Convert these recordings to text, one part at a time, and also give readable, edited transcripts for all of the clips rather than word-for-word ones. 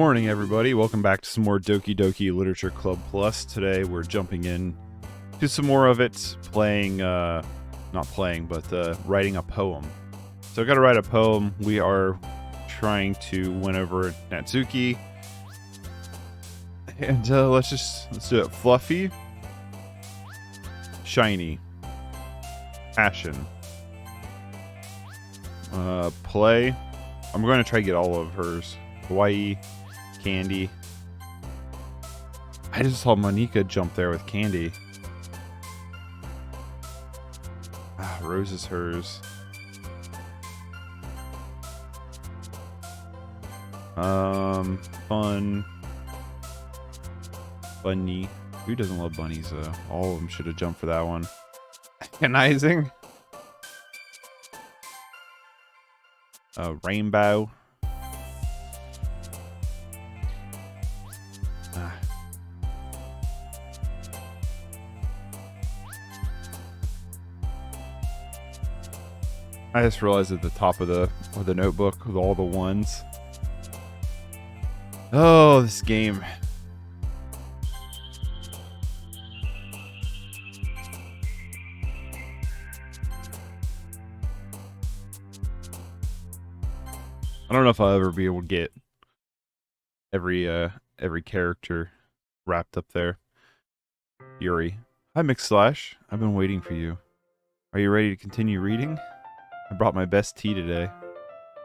morning, everybody. Welcome back to some more Doki Doki Literature Club Plus. Today we're jumping in to some more of it, writing a poem. So I got to write a poem. We are trying to win over Natsuki. And let's do it. Fluffy, shiny, passion, play. I'm going to try to get all of hers. Hawaii, Candy. I just saw Monica jump there with Candy. Rose is hers. Fun. Bunny. Who doesn't love bunnies though? All of them should have jumped for that one. Agonizing. Rainbow. I just realized at the top of the notebook with all the ones. Oh, this game. I don't know if I'll ever be able to get every character wrapped up there. Yuri. Hi, McSlash. I've been waiting for you. Are you ready to continue reading? I brought my best tea today.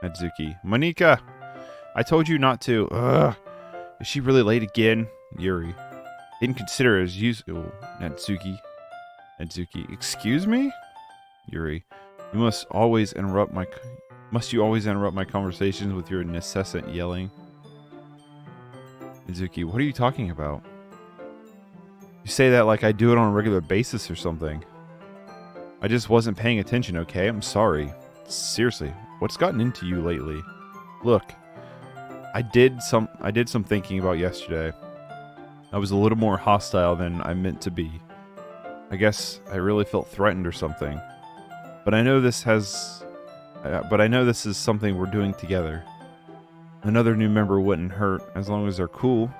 Natsuki. Monica! I told you not to. Ugh. Is she really late again? Yuri. Didn't consider it as usual. Natsuki. Natsuki. Excuse me? Yuri. You must always interrupt my conversations with your incessant yelling? Natsuki. What are you talking about? You say that like I do it on a regular basis or something. I just wasn't paying attention, okay? I'm sorry. Seriously, what's gotten into you lately? Look, I did some thinking about yesterday. I was a little more hostile than I meant to be. I guess I really felt threatened or something. But I know this is something we're doing together. Another new member wouldn't hurt as long as they're cool.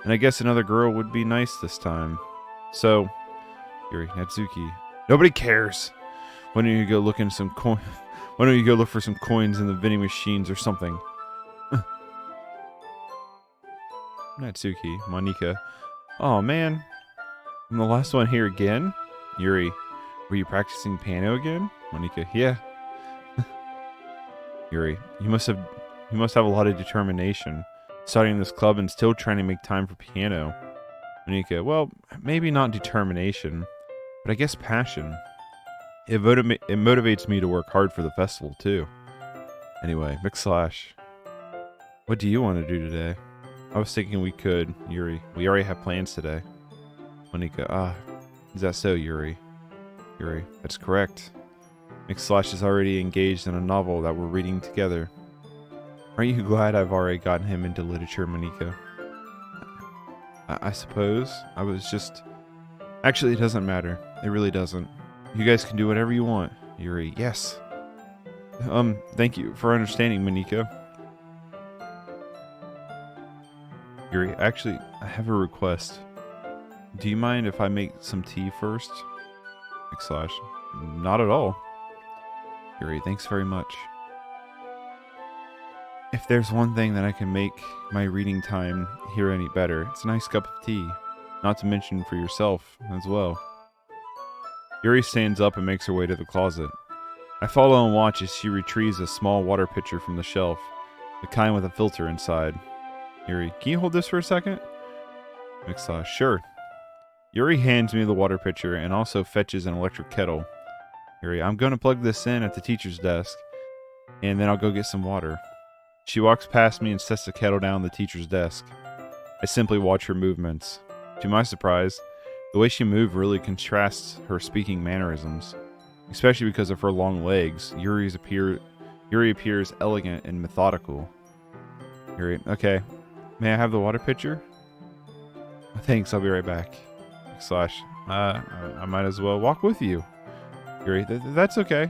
And I guess another girl would be nice this time. So, Yuri, Natsuki. Nobody cares. Why don't you go look in some coin? Why don't you go look for some coins in the vending machines or something? Natsuki, Monica. Oh man, I'm the last one here again. Yuri, were you practicing piano again? Monica, yeah. Yuri, you must have a lot of determination, starting this club and still trying to make time for piano. Monica, well, maybe not determination. But I guess passion. It motivates me to work hard for the festival, too. Anyway, McSlash. What do you want to do today? I was thinking we could, Yuri. We already have plans today. Monica, is that so, Yuri? Yuri, that's correct. McSlash is already engaged in a novel that we're reading together. Aren't you glad I've already gotten him into literature, Monica? I suppose. I was just... Actually, it doesn't matter. It really doesn't. You guys can do whatever you want. Yuri, yes. Thank you for understanding, Monica. Yuri, actually, I have a request. Do you mind if I make some tea first? McSlash, not at all. Yuri, thanks very much. If there's one thing that I can make my reading time here any better, it's a nice cup of tea. Not to mention for yourself as well. Yuri stands up and makes her way to the closet. I follow and watch as she retrieves a small water pitcher from the shelf, the kind with a filter inside. Yuri, can you hold this for a second? McSlash, sure. Yuri hands me the water pitcher and also fetches an electric kettle. Yuri, I'm going to plug this in at the teacher's desk, and then I'll go get some water. She walks past me and sets the kettle down on the teacher's desk. I simply watch her movements. To my surprise, the way she moved really contrasts her speaking mannerisms, especially because of her long legs. Yuri appears elegant and methodical. Yuri, okay. May I have the water pitcher? Thanks, I'll be right back. I might as well walk with you. Yuri, that's okay.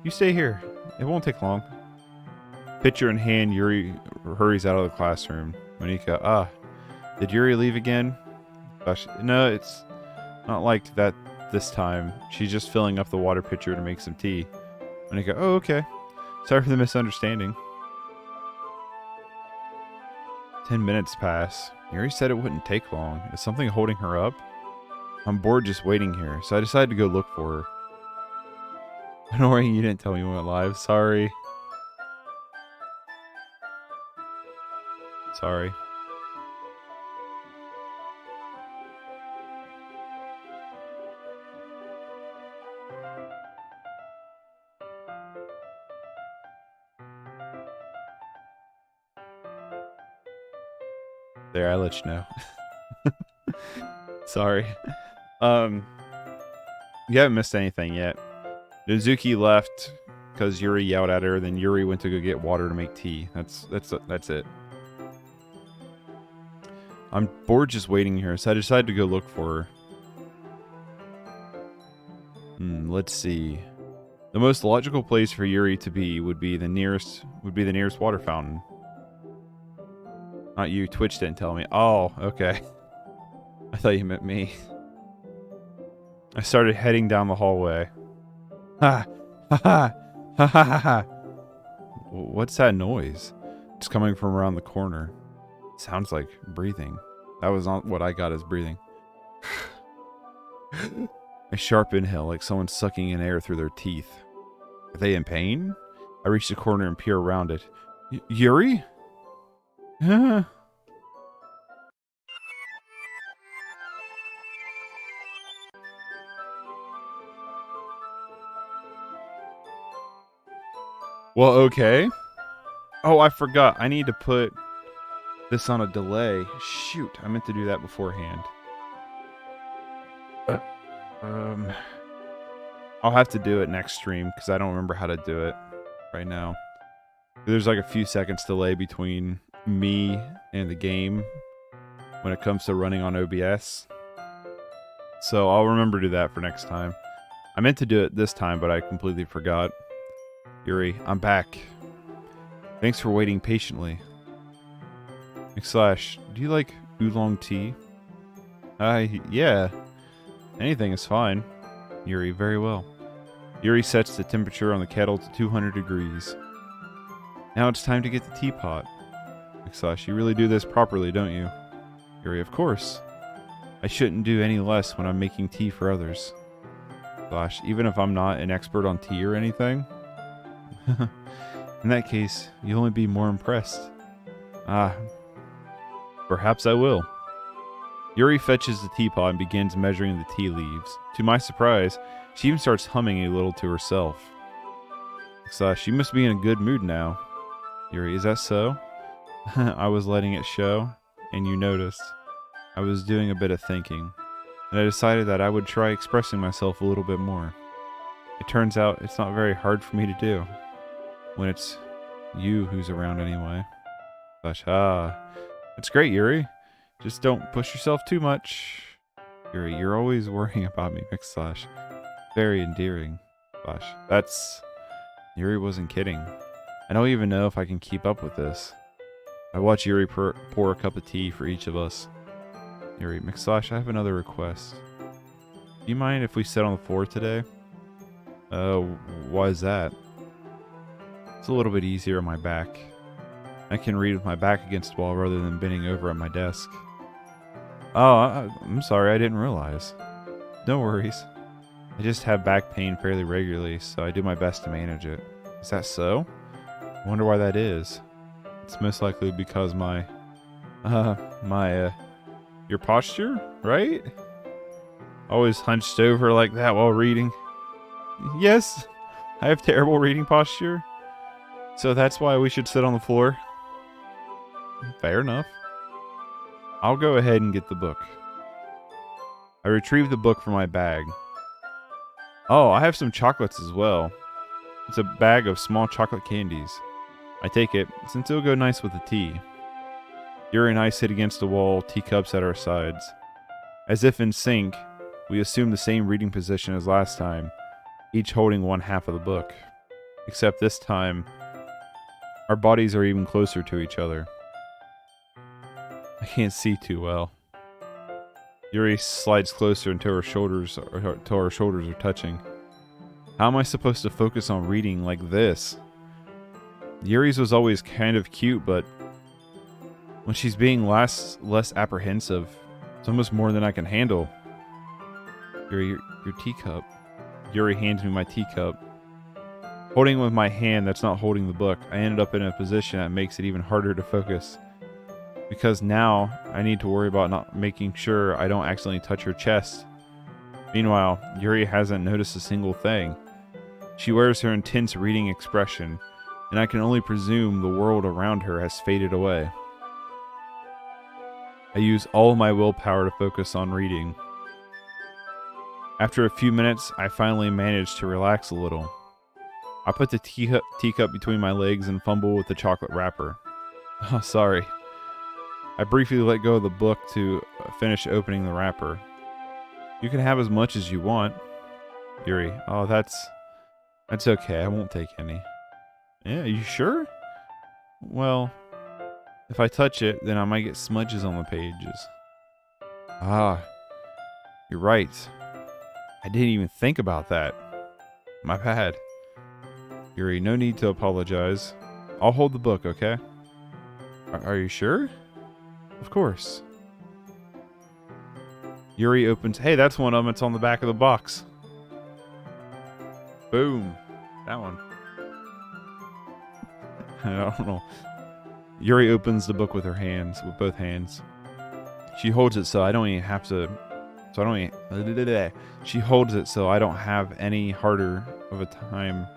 You stay here. It won't take long. Pitcher in hand, Yuri hurries out of the classroom. Monika, did Yuri leave again? Gosh, no, it's not like that this time. She's just filling up the water pitcher to make some tea. Monika, oh, okay. Sorry for the misunderstanding. 10 minutes pass. Yuri said it wouldn't take long. Is something holding her up? I'm bored just waiting here, so I decided to go look for her. Annoying, you didn't tell me we went live. Sorry. Sorry. There, I let you know. Sorry. You haven't missed anything yet. Nozuki left because Yuri yelled at her, then Yuri went to go get water to make tea. That's it. I'm bored just waiting here, so I decided to go look for her. Let's see. The most logical place for Yuri to be would be the nearest water fountain. Not you. Twitch didn't tell me. Oh, okay. I thought you meant me. I started heading down the hallway. Ha! Ha ha! Ha ha ha ha! What's that noise? It's coming from around the corner. It sounds like breathing. That was not what I got as breathing. A sharp inhale, like someone sucking in air through their teeth. Are they in pain? I reach the corner and peer around it. Yuri? Well, okay. Oh, I forgot. I need to put this on a delay. Shoot, I meant to do that beforehand. I'll have to do it next stream because I don't remember how to do it right now. There's like a few seconds delay between me and the game when it comes to running on OBS. So I'll remember to do that for next time. I meant to do it this time, but I completely forgot. Yuri, I'm back. Thanks for waiting patiently. /, do you like oolong tea? Yeah. Anything is fine. Yuri, very well. Yuri sets the temperature on the kettle to 200 degrees. Now it's time to get the teapot. /, you really do this properly, don't you? Yuri, of course. I shouldn't do any less when I'm making tea for others. / even if I'm not an expert on tea or anything? In that case, you'll only be more impressed. Perhaps I will. Yuri fetches the teapot and begins measuring the tea leaves. To my surprise, she even starts humming a little to herself. She must be in a good mood now. Yuri, is that so? I was letting it show, and you noticed. I was doing a bit of thinking, and I decided that I would try expressing myself a little bit more. It turns out it's not very hard for me to do. When it's you who's around anyway. It's great, Yuri. Just don't push yourself too much. Yuri, you're always worrying about me, /. Very endearing. That's... Yuri wasn't kidding. I don't even know if I can keep up with this. I watch Yuri pour a cup of tea for each of us. Yuri, /, I have another request. Do you mind if we sit on the floor today? Why is that? It's a little bit easier on my back. I can read with my back against the wall rather than bending over at my desk. Oh, I'm sorry, I didn't realize. No worries. I just have back pain fairly regularly, so I do my best to manage it. Is that so? I wonder why that is. It's most likely because your posture, right? Always hunched over like that while reading. Yes, I have terrible reading posture. So that's why we should sit on the floor. Fair enough. I'll go ahead and get the book. I retrieve the book from my bag. Oh, I have some chocolates as well. It's a bag of small chocolate candies. I take it, since it'll go nice with the tea. Yuri and I sit against the wall, teacups at our sides. As if in sync, we assume the same reading position as last time, each holding one half of the book. Except this time, our bodies are even closer to each other. I can't see too well. Yuri slides closer until her shoulders are touching. How am I supposed to focus on reading like this? Yuri's was always kind of cute, but when she's being less apprehensive, it's almost more than I can handle. Yuri, your teacup. Yuri hands me my teacup. Holding it with my hand that's not holding the book, I ended up in a position that makes it even harder to focus. Because now, I need to worry about not making sure I don't accidentally touch her chest. Meanwhile, Yuri hasn't noticed a single thing. She wears her intense reading expression, and I can only presume the world around her has faded away. I use all of my willpower to focus on reading. After a few minutes, I finally manage to relax a little. I put the teacup between my legs and fumble with the chocolate wrapper. Oh, sorry. I briefly let go of the book to finish opening the wrapper. You can have as much as you want. Yuri, oh, that's okay. I won't take any. Yeah, you sure? Well, if I touch it, then I might get smudges on the pages. Ah, you're right. I didn't even think about that. My bad. Yuri, no need to apologize. I'll hold the book, okay? Are you sure? Of course. Yuri opens... Hey, that's one of them. It's on the back of the box. Boom. That one. I don't know. Yuri opens the book with her hands, with both hands. She holds it so I don't even have to... She holds it so I don't have any harder of a time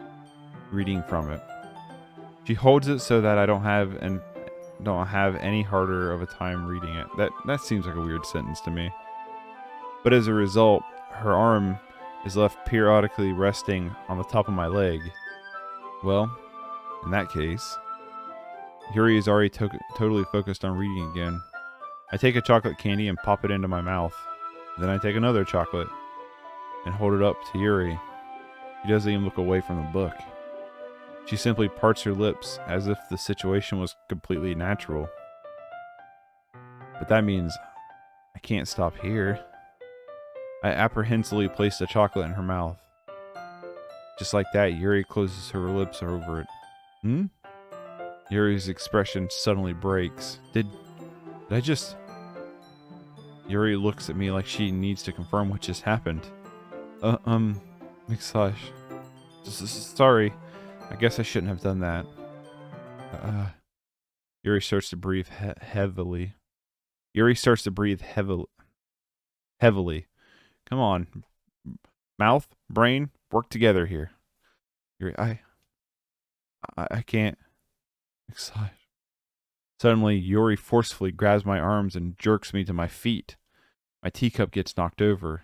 reading from it. She holds it so that I don't have any harder of a time reading it. That seems like a weird sentence to me. But as a result, her arm is left periodically resting on the top of my leg. Well, in that case, Yuri is already totally focused on reading again. I take a chocolate candy and pop it into my mouth. Then I take another chocolate and hold it up to Yuri. She doesn't even look away from the book. She simply parts her lips as if the situation was completely natural. But that means I can't stop here. I apprehensively place the chocolate in her mouth. Just like that, Yuri closes her lips over it. Hmm? Yuri's expression suddenly breaks. Did I just... Yuri looks at me like she needs to confirm what just happened. McSlash. Sorry. I guess I shouldn't have done that. Yuri starts to breathe heavily. Yuri starts to breathe heavily. Come on. Mouth, brain, work together here. Yuri, I can't. McSlash. Suddenly, Yuri forcefully grabs my arms and jerks me to my feet. My teacup gets knocked over.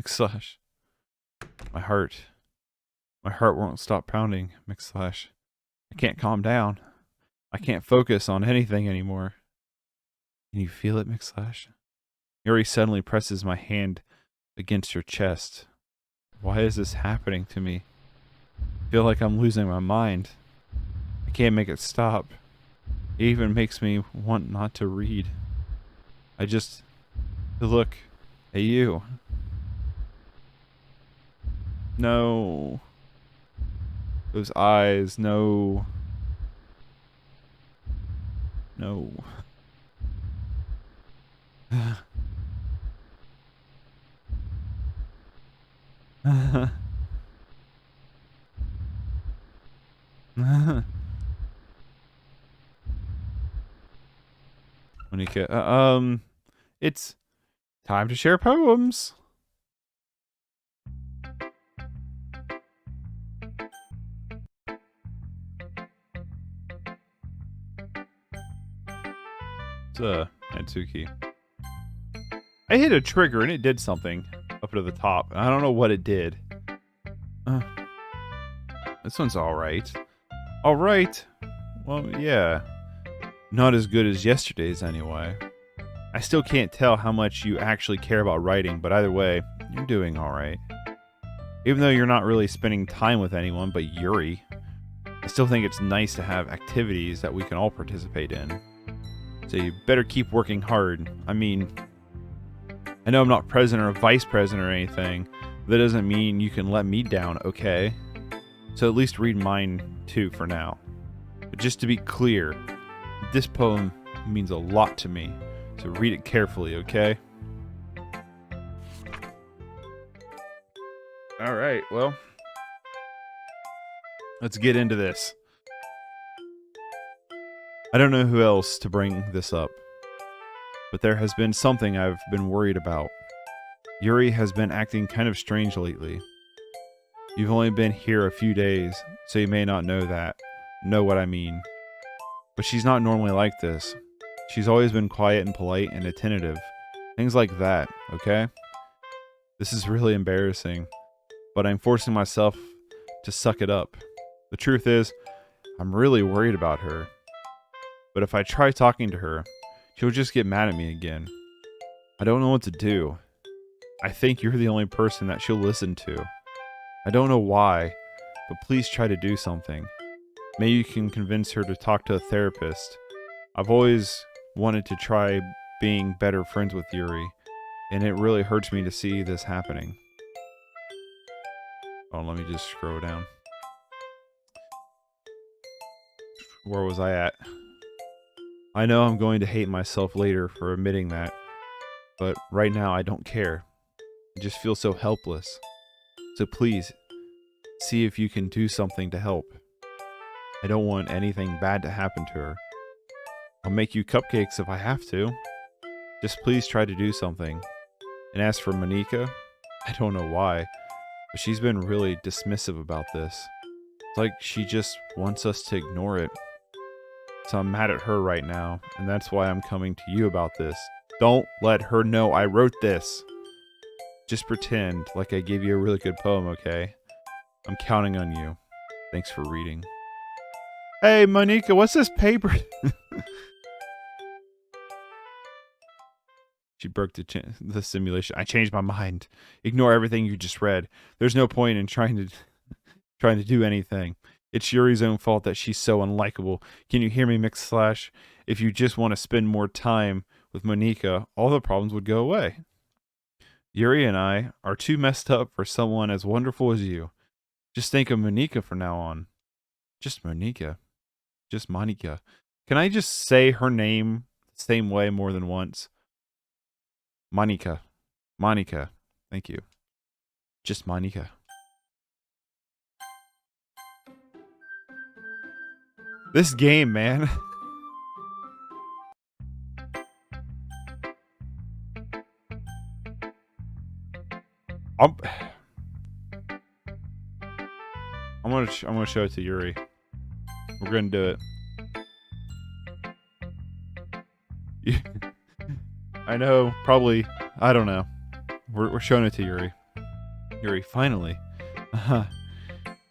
McSlash. My heart won't stop pounding, McSlash. I can't calm down. I can't focus on anything anymore. Can you feel it, McSlash? Yuri suddenly presses my hand against her chest. Why is this happening to me? I feel like I'm losing my mind. I can't make it stop. It even makes me want not to read. I just look at you. No. Those eyes, no. No. Monica, it's time to share poems. It's Natsuki. I hit a trigger and it did something up to the top. I don't know what it did. This one's alright. Alright. Well, yeah. Not as good as yesterday's anyway. I still can't tell how much you actually care about writing, but either way, you're doing alright. Even though you're not really spending time with anyone but Yuri, I still think it's nice to have activities that we can all participate in. So you better keep working hard. I mean, I know I'm not president or vice president or anything. But that doesn't mean you can let me down, okay? So at least read mine too for now. But just to be clear, this poem means a lot to me. So read it carefully, okay? Alright, well, let's get into this. I don't know who else to bring this up, but there has been something I've been worried about. Yuri has been acting kind of strange lately. You've only been here a few days, so you may not know what I mean. But she's not normally like this. She's always been quiet and polite and attentive. Things like that, okay? This is really embarrassing, but I'm forcing myself to suck it up. The truth is, I'm really worried about her. But if I try talking to her, she'll just get mad at me again. I don't know what to do. I think you're the only person that she'll listen to. I don't know why, but please try to do something. Maybe you can convince her to talk to a therapist. I've always wanted to try being better friends with Yuri, and it really hurts me to see this happening. Oh, let me just scroll down. Where was I at? I know I'm going to hate myself later for admitting that, but right now I don't care. I just feel so helpless. So please, see if you can do something to help. I don't want anything bad to happen to her. I'll make you cupcakes if I have to. Just please try to do something. And as for Monika, I don't know why, but she's been really dismissive about this. It's like she just wants us to ignore it. So I'm mad at her right now, and that's why I'm coming to you about this. Don't let her know I wrote this. Just pretend like I gave you a really good poem, okay? I'm counting on you. Thanks for reading. Hey, Monika, what's this paper? She broke the simulation. I changed my mind. Ignore everything you just read. There's no point in trying to do anything. It's Yuri's own fault that she's so unlikable. Can you hear me, /? If you just want to spend more time with Monika, all the problems would go away. Yuri and I are too messed up for someone as wonderful as you. Just think of Monika from now on. Just Monika. Just Monika. Can I just say her name the same way more than once? Monika. Monika. Thank you. Just Monika. This game, man. I'm gonna show it to Yuri. We're gonna do it. I know, probably. I don't know. We're showing it to Yuri. Yuri, finally.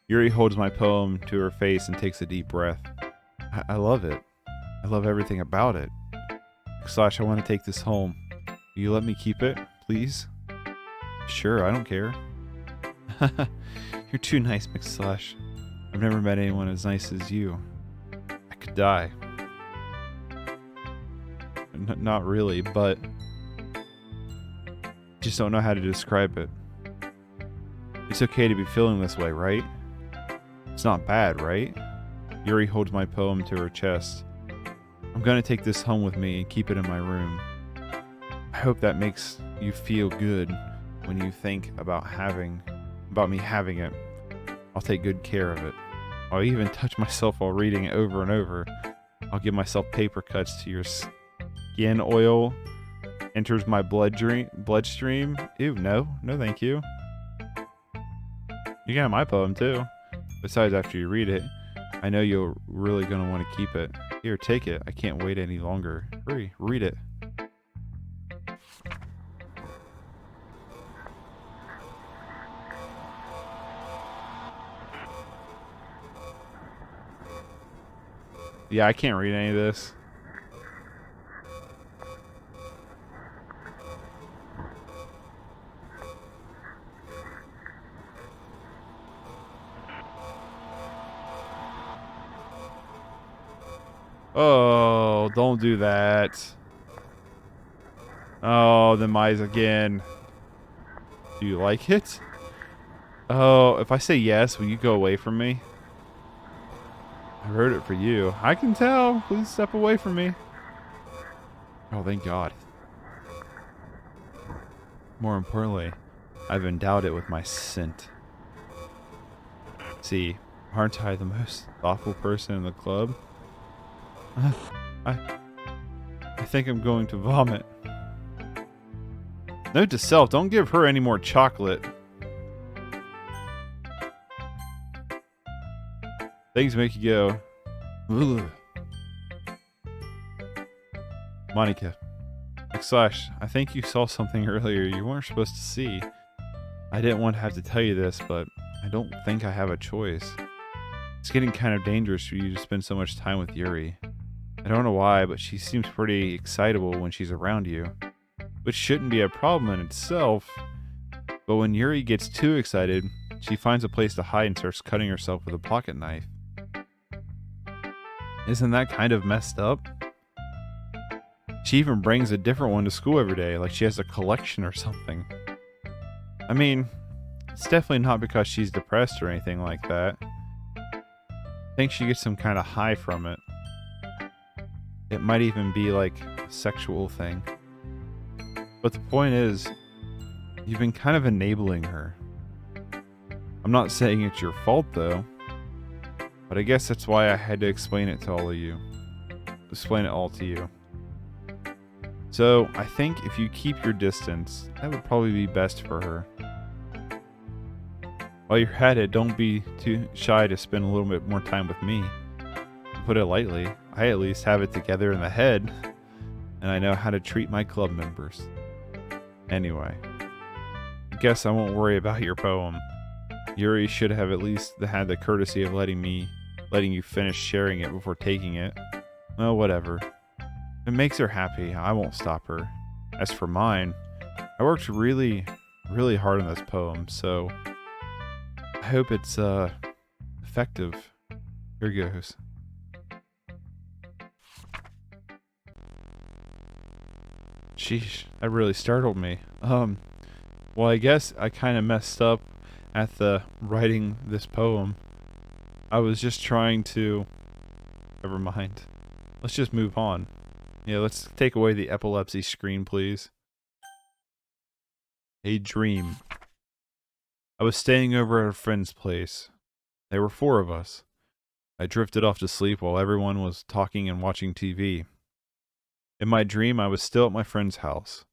Yuri holds my poem to her face and takes a deep breath. I love it. I love everything about it. / I want to take this home. Will you let me keep it, please? Sure, I don't care. You're too nice, / I've never met anyone as nice as you. I could die. Not really, but just don't know how to describe it. It's okay to be feeling this way, right? It's not bad, right? Yuri holds my poem to her chest. I'm gonna take this home with me and keep it in my room. I hope that makes you feel good when you think about me having it. I'll take good care of it. I'll even touch myself while reading it over and over. I'll give myself paper cuts to your skin oil enters my bloodstream. Ew, no thank you. You got my poem too. Besides, after you read it, I know you're really gonna want to keep it. Here, take it. I can't wait any longer. Hurry, read it. Yeah, I can't read any of this. Oh, Oh, don't do that. Oh, the mice again. Do you like it? Oh, if I say yes, will you go away from me? I wrote it for you. I can tell. Please step away from me. Oh, thank God. More importantly, I've endowed it with my scent. See, aren't I the most thoughtful person in the club? I think I'm going to vomit. Note to self, don't give her any more chocolate. Things make you go, ugh. Monica. Slash, I think you saw something earlier you weren't supposed to see. I didn't want to have to tell you this, but I don't think I have a choice. It's getting kind of dangerous for you to spend so much time with Yuri. I don't know why, but she seems pretty excitable when she's around you. Which shouldn't be a problem in itself, but when Yuri gets too excited, she finds a place to hide and starts cutting herself with a pocket knife. Isn't that kind of messed up? She even brings a different one to school every day, like she has a collection or something. I mean, it's definitely not because she's depressed or anything like that. I think she gets some kind of high from it. It might even be like a sexual thing. But the point is, you've been kind of enabling her. I'm not saying it's your fault though, but I guess that's why I had to explain it to all of you. Explain it all to you. So, I think if you keep your distance, that would probably be best for her. While you're at it, don't be too shy to spend a little bit more time with me. To put it lightly, I at least have it together in the head, and I know how to treat my club members. Anyway, I guess I won't worry about your poem. Yuri should have at least had the courtesy of letting you finish sharing it before taking it. Well, whatever. If it makes her happy, I won't stop her. As for mine, I worked really, really hard on this poem, so I hope it's effective. Here goes. Sheesh, that really startled me. Well, I guess I kind of messed up at the writing this poem. I was just trying to... Never mind. Let's just move on. Yeah, let's take away the epilepsy screen, please. A dream. I was staying over at a friend's place. There were 4 of us. I drifted off to sleep while everyone was talking and watching TV. In my dream, I was still at my friend's house.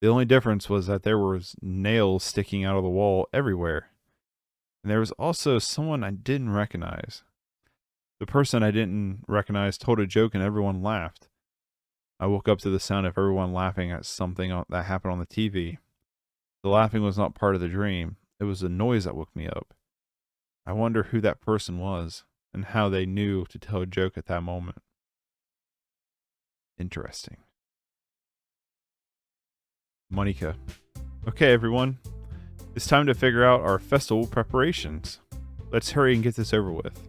The only difference was that there was nails sticking out of the wall everywhere. And there was also someone I didn't recognize. The person I didn't recognize told a joke and everyone laughed. I woke up to the sound of everyone laughing at something that happened on the TV. The laughing was not part of the dream. It was the noise that woke me up. I wonder who that person was and how they knew to tell a joke at that moment. Interesting. Monica. Okay, everyone. It's time to figure out our festival preparations. Let's hurry and get this over with.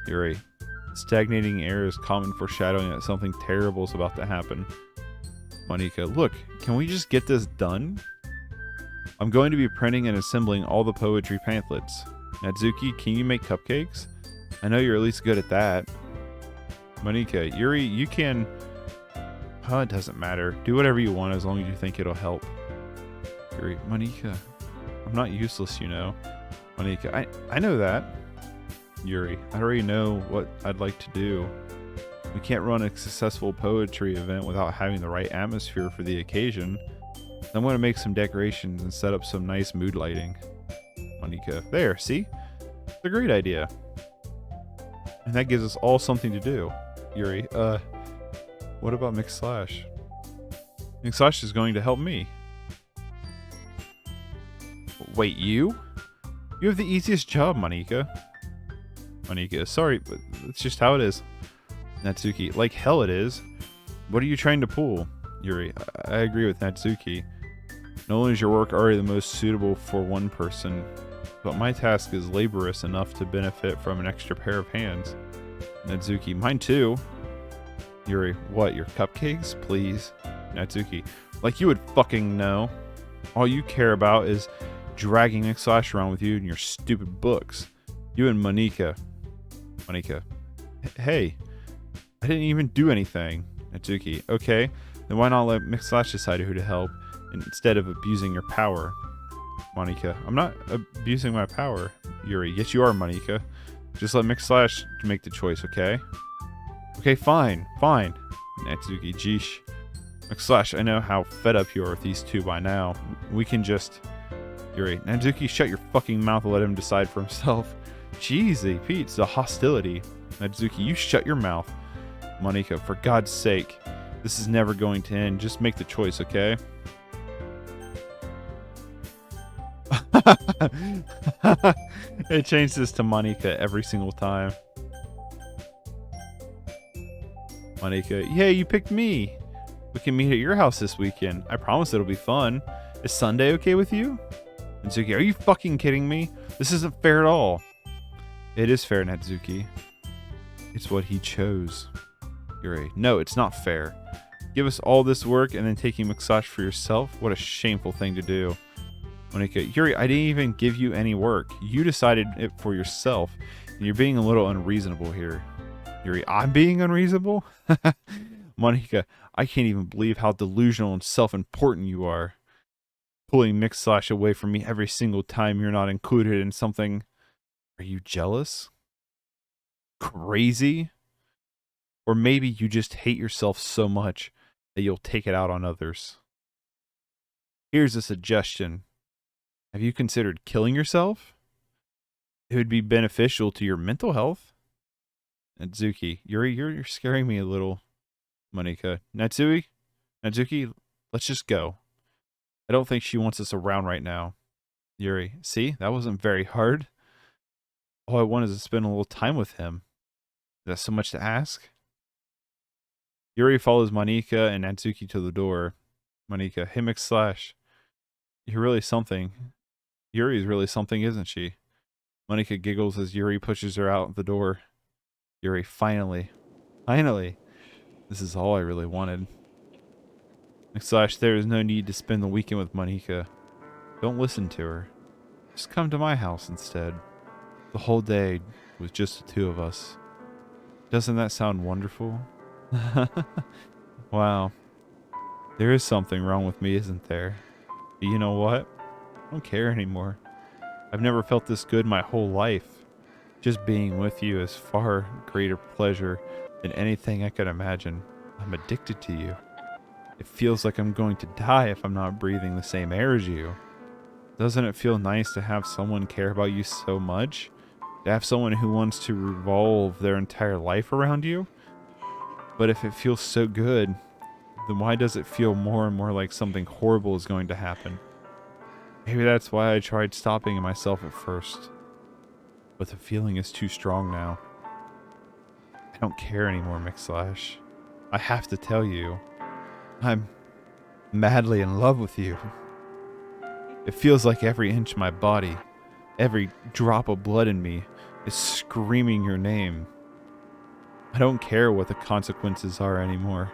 Yuri. Stagnating air is common foreshadowing that something terrible is about to happen. Monica. Look, can we just get this done? I'm going to be printing and assembling all the poetry pamphlets. Natsuki, can you make cupcakes? I know you're at least good at that. Monica. Yuri, you can... Oh, it doesn't matter. Do whatever you want as long as you think it'll help. Yuri. Monica. I'm not useless, you know. Monica. I know that. Yuri. I already know what I'd like to do. We can't run a successful poetry event without having the right atmosphere for the occasion. I'm going to make some decorations and set up some nice mood lighting. Monica. There, see? It's a great idea. And that gives us all something to do. Yuri. What about macOS? macOS is going to help me. Wait, you? You have the easiest job, Monica. Monica, sorry, but it's just how it is. Natsuki, like hell it is. What are you trying to pull? Yuri, I agree with Natsuki. Not only is your work already the most suitable for one person, but my task is laborious enough to benefit from an extra pair of hands. Natsuki, mine too. Yuri, what, your cupcakes? Please. Natsuki, like you would fucking know. All you care about is dragging McSlash around with you and your stupid books. You and Monika. Hey, I didn't even do anything. Natsuki, okay, then why not let McSlash decide who to help instead of abusing your power? Monika, I'm not abusing my power. Yuri, yes you are, Monika. Just let McSlash make the choice, okay? Okay, fine. Natsuki, geesh. McSlash, I know how fed up you are with these two by now. We can just... Yuri, Natsuki, shut your fucking mouth and let him decide for himself. Jeezy, Pete, the hostility. Natsuki, you shut your mouth. Monika, for God's sake. This is never going to end. Just make the choice, okay? It changes to Monika every single time. Monika, yeah, you picked me. We can meet at your house this weekend. I promise it'll be fun. Is Sunday okay with you? Natsuki, are you fucking kidding me? This isn't fair at all. It is fair, Natsuki. It's what he chose. Yuri, no, it's not fair. Give us all this work and then taking McSlash for yourself? What a shameful thing to do. Monika, Yuri, I didn't even give you any work. You decided it for yourself, and you're being a little unreasonable here. Yuri, I'm being unreasonable? Monika, I can't even believe how delusional and self-important you are. Pulling McSlash away from me every single time you're not included in something. Are you jealous? Crazy? Or maybe you just hate yourself so much that you'll take it out on others. Here's a suggestion. Have you considered killing yourself? It would be beneficial to your mental health. Natsuki, Yuri, you're scaring me a little. Monika, Natsuki, let's just go. I don't think she wants us around right now. Yuri, see, that wasn't very hard. All I want is to spend a little time with him. Is that so much to ask? Yuri follows Monika and Natsuki to the door. Monika, hey McSlash, you're really something. Yuri is really something, isn't she? Monika giggles as Yuri pushes her out the door. Yuri, finally. This is all I really wanted. McSlash, there is no need to spend the weekend with Monika. Don't listen to her. Just come to my house instead. The whole day was just the two of us. Doesn't that sound wonderful? Wow. There is something wrong with me, isn't there? But you know what? I don't care anymore. I've never felt this good my whole life. Just being with you is far greater pleasure than anything I could imagine. I'm addicted to you. It feels like I'm going to die if I'm not breathing the same air as you. Doesn't it feel nice to have someone care about you so much? To have someone who wants to revolve their entire life around you? But if it feels so good, then why does it feel more and more like something horrible is going to happen? Maybe that's why I tried stopping myself at first. But the feeling is too strong now. I don't care anymore, McSlash. I have to tell you. I'm madly in love with you. It feels like every inch of my body, every drop of blood in me, is screaming your name. I don't care what the consequences are anymore.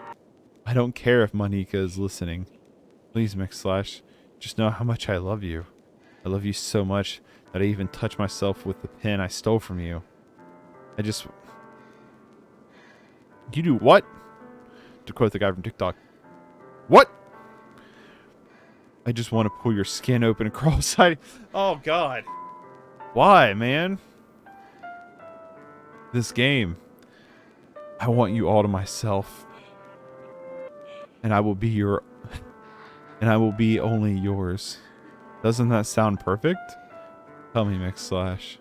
I don't care if Monika is listening. Please, McSlash, just know how much I love you. I love you so much that I even touch myself with the pen I stole from you. You do what? To quote the guy from TikTok. What? I just want to pull your skin open and crawl inside. Oh, God. Why, man? This game. I want you all to myself. And I will be only yours. Doesn't that sound perfect? Tell me, McSlash.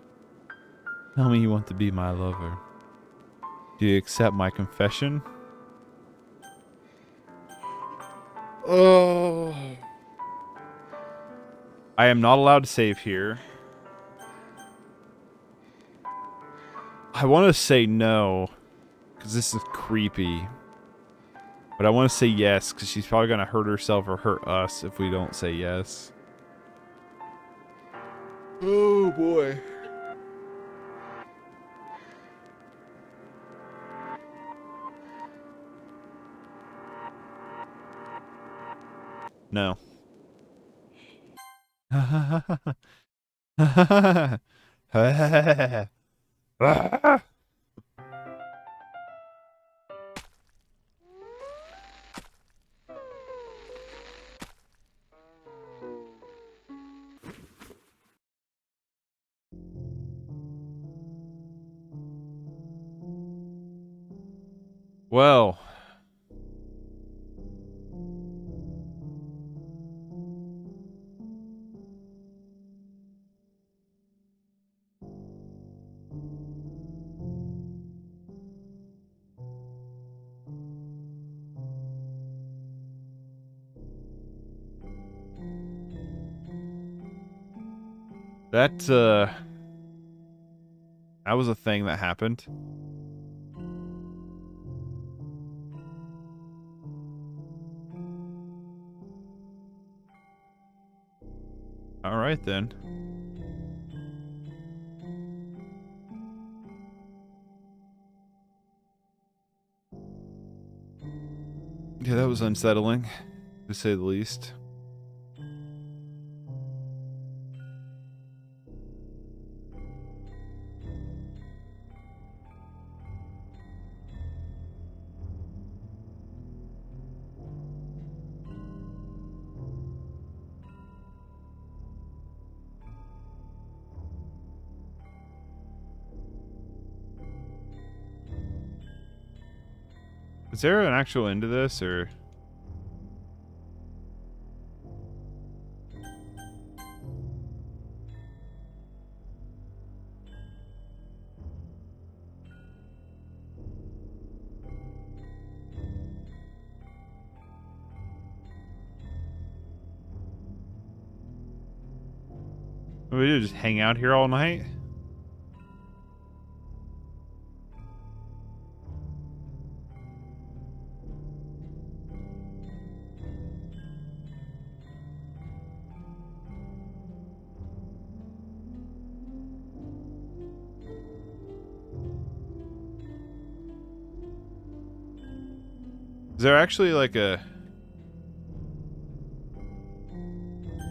Tell me you want to be my lover. Do you accept my confession? Oh. I am not allowed to save here. I want to say no, because this is creepy. But I want to say yes, because she's probably going to hurt herself or hurt us if we don't say yes. Oh, boy. No. Well, that that was a thing that happened. All right then. Yeah, that was unsettling, to say the least. Is there an actual end to this, or? What do we do, just hang out here all night? Is there actually like a...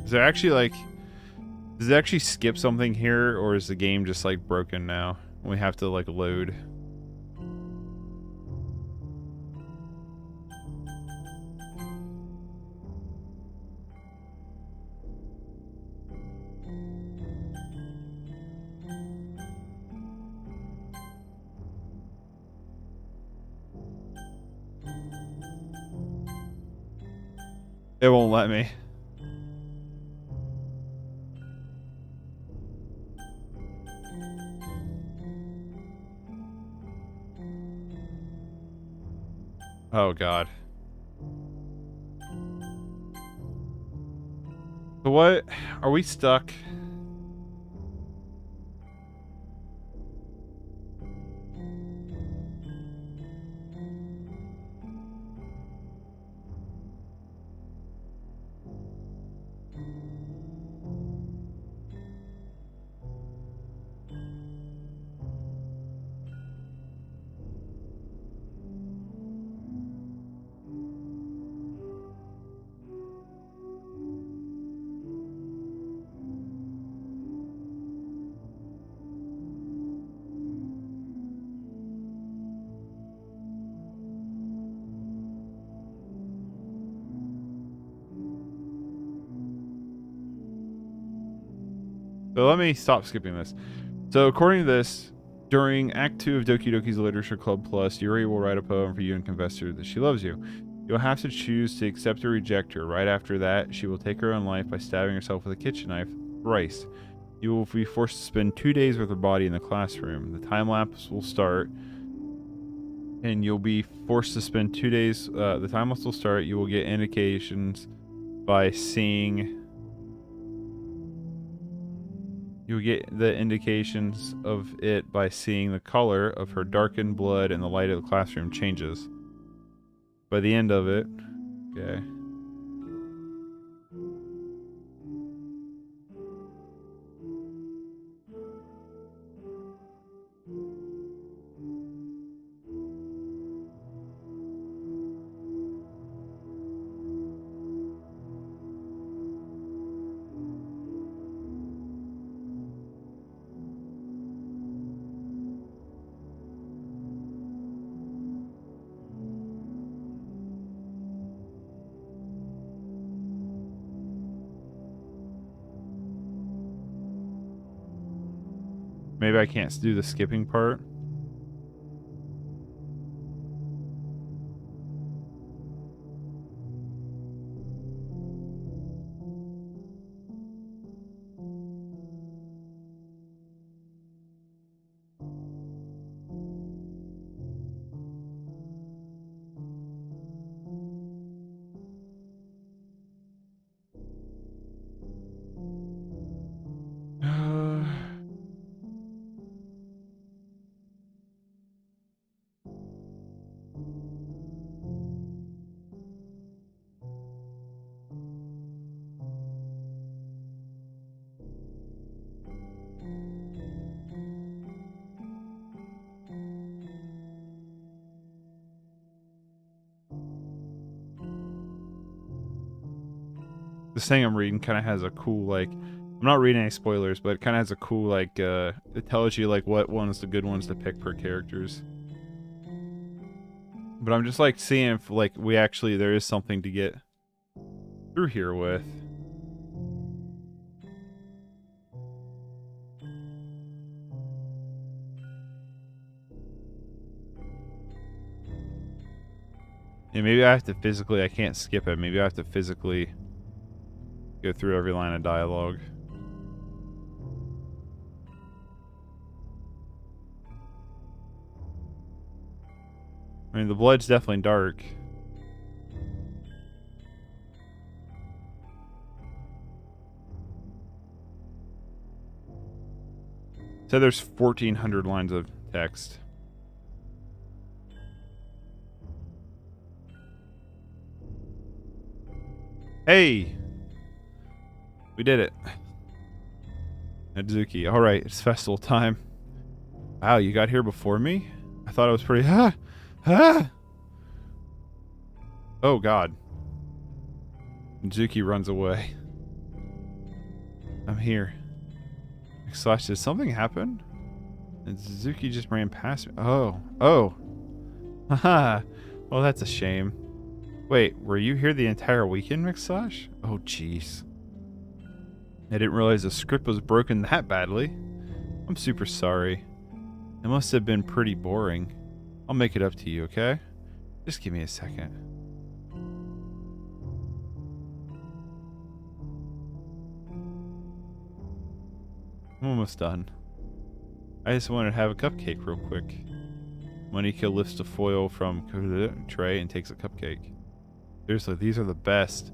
Is there actually like... Does it actually skip something here, or is the game just like broken now? We have to like load. It won't let me. Oh god. So what? Are we stuck? So let me stop skipping this. So according to this, during Act 2 of Doki Doki's Literature Club Plus, Yuri will write a poem for you and confess to her that she loves you. You'll have to choose to accept or reject her. Right after that, she will take her own life by stabbing herself with a kitchen knife thrice. You will be forced to spend 2 days with her body in the classroom. The time lapse will start, and you'll be forced to spend 2 days. The time lapse will start. You will get indications by seeing... You get the indications of it by seeing the color of her darkened blood and the light of the classroom changes. By the end of it, okay. Maybe I can't do the skipping part. This thing I'm reading kind of has a cool, like, I'm not reading any spoilers, but it kind of has a cool, like, it tells you, like, what one's the good ones to pick per characters. But I'm just, like, seeing if, like, there is something to get through here with. Yeah, maybe I have to physically, I can't skip it. Maybe I have to physically go through every line of dialogue. I mean, the blood's definitely dark. So there's 1,400 lines of text. Hey! We did it. Nadzuki. Alright, it's festival time. Wow, you got here before me? I thought it was pretty... Oh, God. Nadzuki runs away. I'm here. Slash, did something happen? And Suzuki just ran past me. Oh. Haha. Well, that's a shame. Wait, were you here the entire weekend, McSlash? Oh, jeez. I didn't realize the script was broken that badly. I'm super sorry. It must have been pretty boring. I'll make it up to you, okay? Just give me a second. I'm almost done. I just wanted to have a cupcake real quick. Monica lifts the foil from the tray and takes a cupcake. Seriously, these are the best.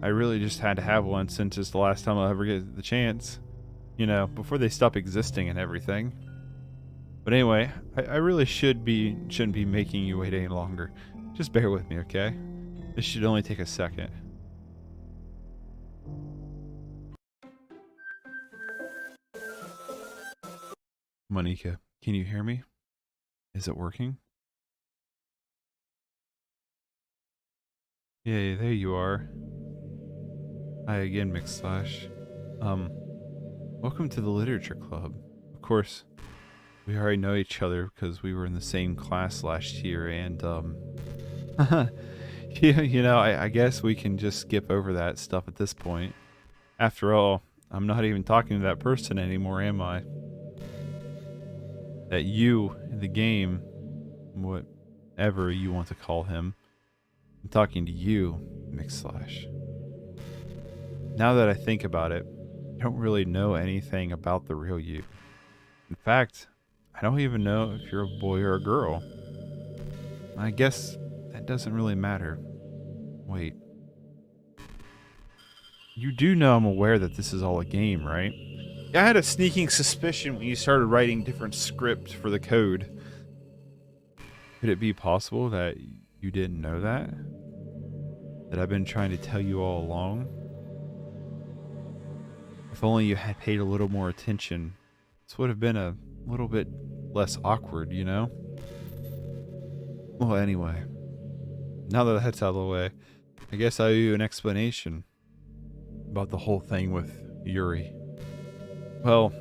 I really just had to have one since it's the last time I'll ever get the chance. You know, before they stop existing and everything. But anyway, I really shouldn't be making you wait any longer. Just bear with me, okay? This should only take a second. Monica, can you hear me? Is it working? Yeah, there you are. Hi again, McSlash. Welcome to the Literature Club. Of course, we already know each other because we were in the same class last year, and, I guess we can just skip over that stuff at this point. After all, I'm not even talking to that person anymore, am I? That you, in the game, whatever you want to call him, I'm talking to you, McSlash. Now that I think about it, I don't really know anything about the real you. In fact, I don't even know if you're a boy or a girl. I guess that doesn't really matter. Wait. You do know I'm aware that this is all a game, right? I had a sneaking suspicion when you started writing different script for the code. Could it be possible that you didn't know that? That I've been trying to tell you all along? If only you had paid a little more attention, this would have been a little bit less awkward, you know? Well, anyway, now that that's out of the way, I guess I owe you an explanation about the whole thing with Yuri. Well,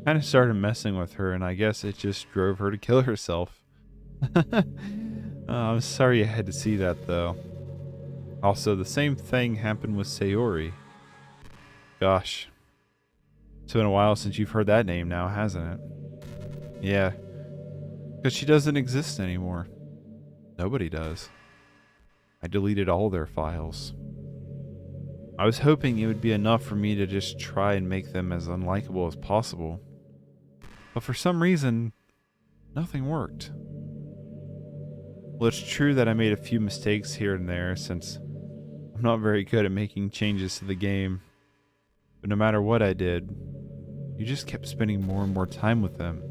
kind of started messing with her, and I guess it just drove her to kill herself. I'm sorry you had to see that, though. Also, the same thing happened with Sayori. Gosh. It's been a while since you've heard that name now, hasn't it? Yeah, because she doesn't exist anymore. Nobody does. I deleted all their files. I was hoping it would be enough for me to just try and make them as unlikable as possible. But for some reason, nothing worked. Well, it's true that I made a few mistakes here and there since I'm not very good at making changes to the game. But no matter what I did, you just kept spending more and more time with them.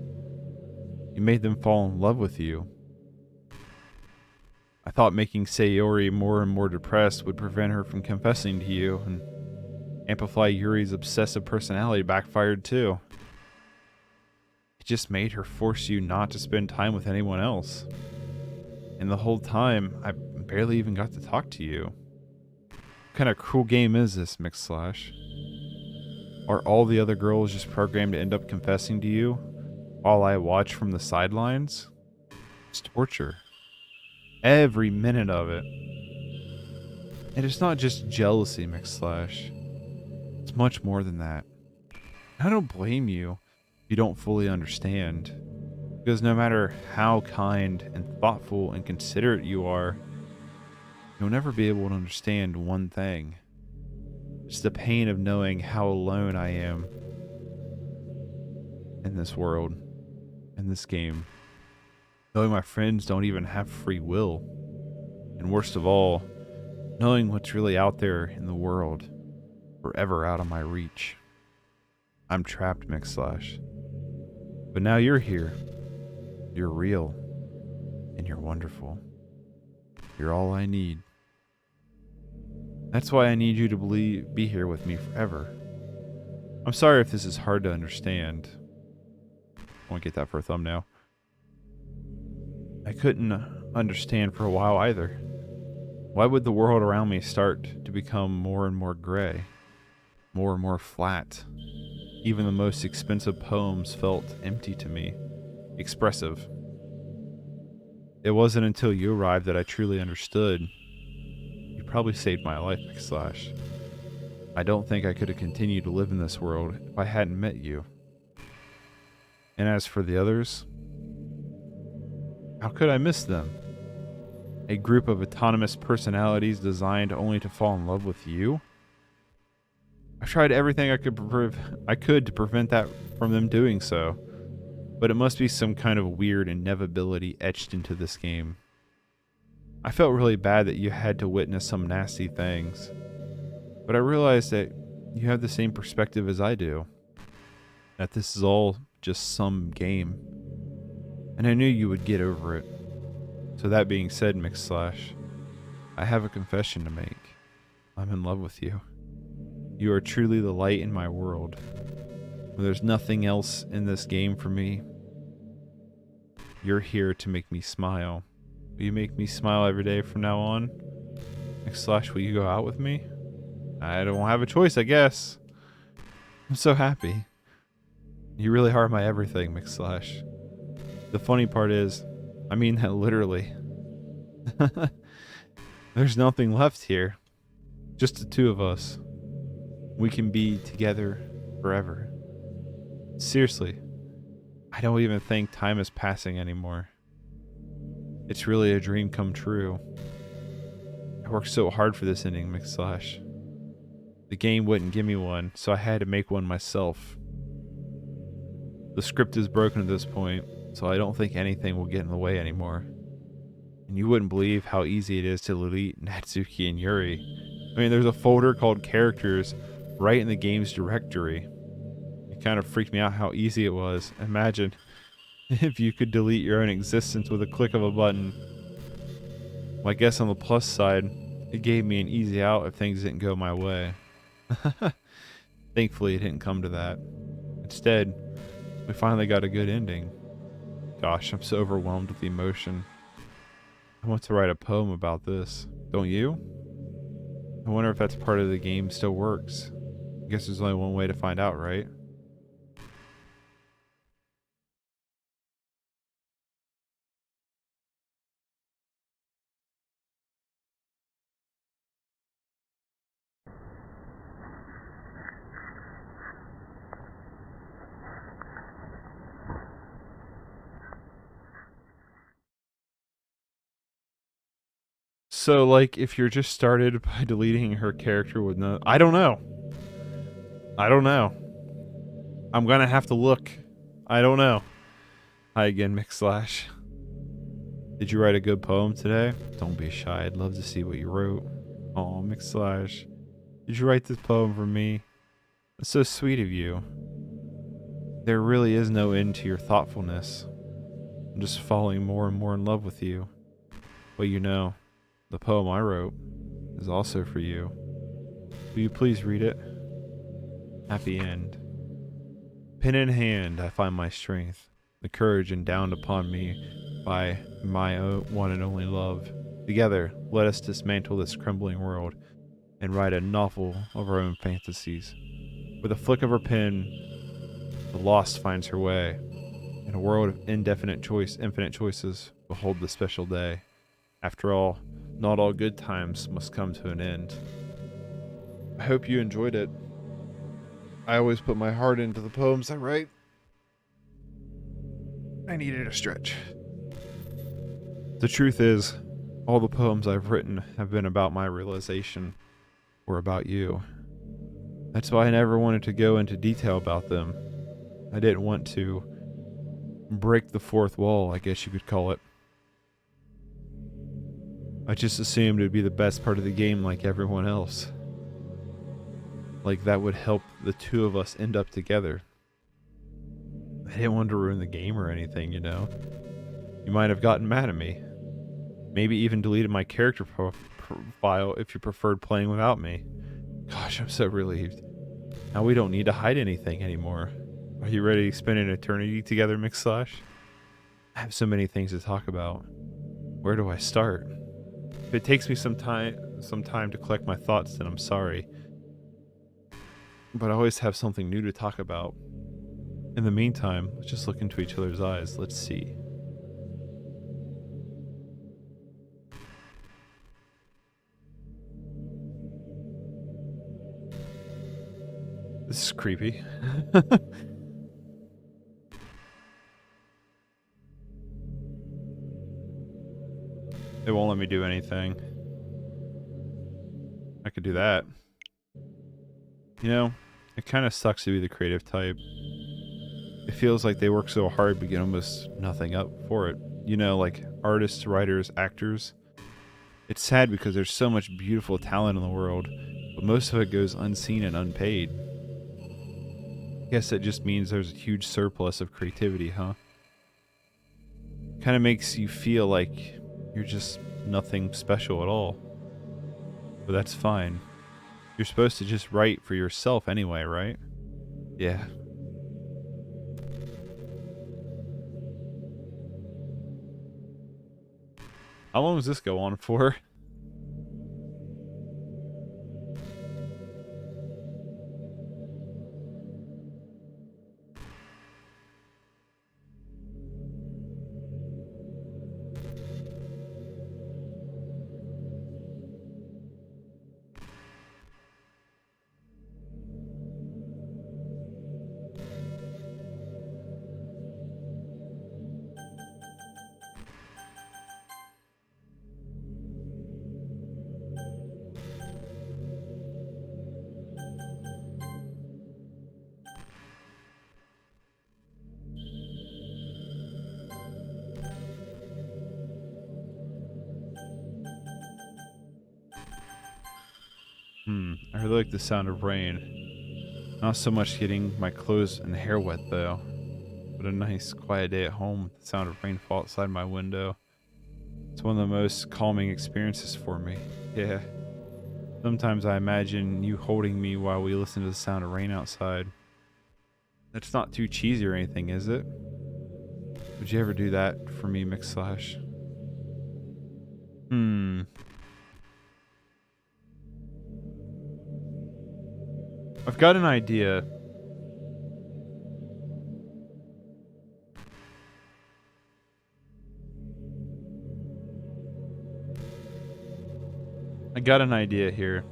You made them fall in love with you. I thought making Sayori more and more depressed would prevent her from confessing to you, and amplify Yuri's obsessive personality backfired too. It just made her force you not to spend time with anyone else. And the whole time, I barely even got to talk to you. What kind of cruel game is this, themickslash? Are all the other girls just programmed to end up confessing to you while I watch from the sidelines? It's torture. Every minute of it. And it's not just jealousy, themickslash. It's much more than that. I don't blame you if you don't fully understand. Because no matter how kind and thoughtful and considerate you are, you'll never be able to understand one thing. It's the pain of knowing how alone I am in this world, in this game. Knowing my friends don't even have free will. And worst of all, knowing what's really out there in the world, forever out of my reach. I'm trapped, themickslash. But now you're here. You're real. And you're wonderful. You're all I need. That's why I need you to be here with me forever. I'm sorry if this is hard to understand. I won't get that for a thumbnail. I couldn't understand for a while either. Why would the world around me start to become more and more gray? More and more flat? Even the most expensive poems felt empty to me. Expressive. It wasn't until you arrived that I truly understood. You probably saved my life, themickslash. I don't think I could have continued to live in this world if I hadn't met you. And as for the others, how could I miss them? A group of autonomous personalities designed only to fall in love with you? I've tried everything I could to prevent that from them doing so, but it must be some kind of weird inevitability etched into this game. I felt really bad that you had to witness some nasty things, but I realized that you have the same perspective as I do, that this is all just some game, and I knew you would get over it. So that being said, themickslash, I have a confession to make. I'm in love with you. You are truly the light in my world. There's nothing else in this game for me. You're here to make me smile. Will you make me smile every day from now on? themickslash, will you go out with me? I don't have a choice, I guess. I'm so happy. You really are my everything, themickslash. The funny part is, I mean that literally. There's nothing left here. Just the two of us. We can be together forever. Seriously, I don't even think time is passing anymore. It's really a dream come true. I worked so hard for this ending, themickslash. The game wouldn't give me one, so I had to make one myself. The script is broken at this point, so I don't think anything will get in the way anymore. And you wouldn't believe how easy it is to delete Natsuki and Yuri. I mean, there's a folder called characters right in the game's directory. It kind of freaked me out how easy it was. Imagine if you could delete your own existence with a click of a button. Well, I guess on the plus side, it gave me an easy out if things didn't go my way. Thankfully, it didn't come to that. Instead, we finally got a good ending. Gosh, I'm so overwhelmed with emotion. I want to write a poem about this. Don't you? I wonder if that's part of the game still works. I guess there's only one way to find out, right? So, like, if you're just started by deleting her character with no... I don't know. I don't know. I'm gonna have to look. I don't know. Hi again, macOS. Did you write a good poem today? Don't be shy. I'd love to see what you wrote. Oh, macOS. Did you write this poem for me? That's so sweet of you. There really is no end to your thoughtfulness. I'm just falling more and more in love with you. But you know, the poem I wrote is also for you. Will you please read it? Happy end. Pen in hand, I find my strength, the courage endowed upon me by my one and only love. Together, let us dismantle this crumbling world and write a novel of our own fantasies. With a flick of her pen, the lost finds her way. In a world of infinite choices, behold the special day. After all, not all good times must come to an end. I hope you enjoyed it. I always put my heart into the poems I write. I needed a stretch. The truth is, all the poems I've written have been about my realization, or about you. That's why I never wanted to go into detail about them. I didn't want to break the fourth wall, I guess you could call it. I just assumed it would be the best part of the game like everyone else. Like that would help the two of us end up together. I didn't want to ruin the game or anything, you know. You might have gotten mad at me. Maybe even deleted my character profile if you preferred playing without me. Gosh, I'm so relieved. Now we don't need to hide anything anymore. Are you ready to spend an eternity together, macOS? I have so many things to talk about. Where do I start? If it takes me some time to collect my thoughts, then I'm sorry. But I always have something new to talk about. In the meantime, let's just look into each other's eyes. Let's see. This is creepy. It won't let me do anything. I could do that. You know, it kind of sucks to be the creative type. It feels like they work so hard but get almost nothing up for it. You know, like artists, writers, actors. It's sad because there's so much beautiful talent in the world, but most of it goes unseen and unpaid. I guess that just means there's a huge surplus of creativity, huh? Kind of makes you feel like you're just nothing special at all. But that's fine. You're supposed to just write for yourself anyway, right? Yeah. How long does this go on for? I really like the sound of rain. Not so much getting my clothes and hair wet though, but a nice quiet day at home with the sound of rainfall outside my window. It's one of the most calming experiences for me. Yeah. Sometimes I imagine you holding me while we listen to the sound of rain outside. That's not too cheesy or anything, is it? Would you ever do that for me, macOS? I've got an idea. I got an idea here.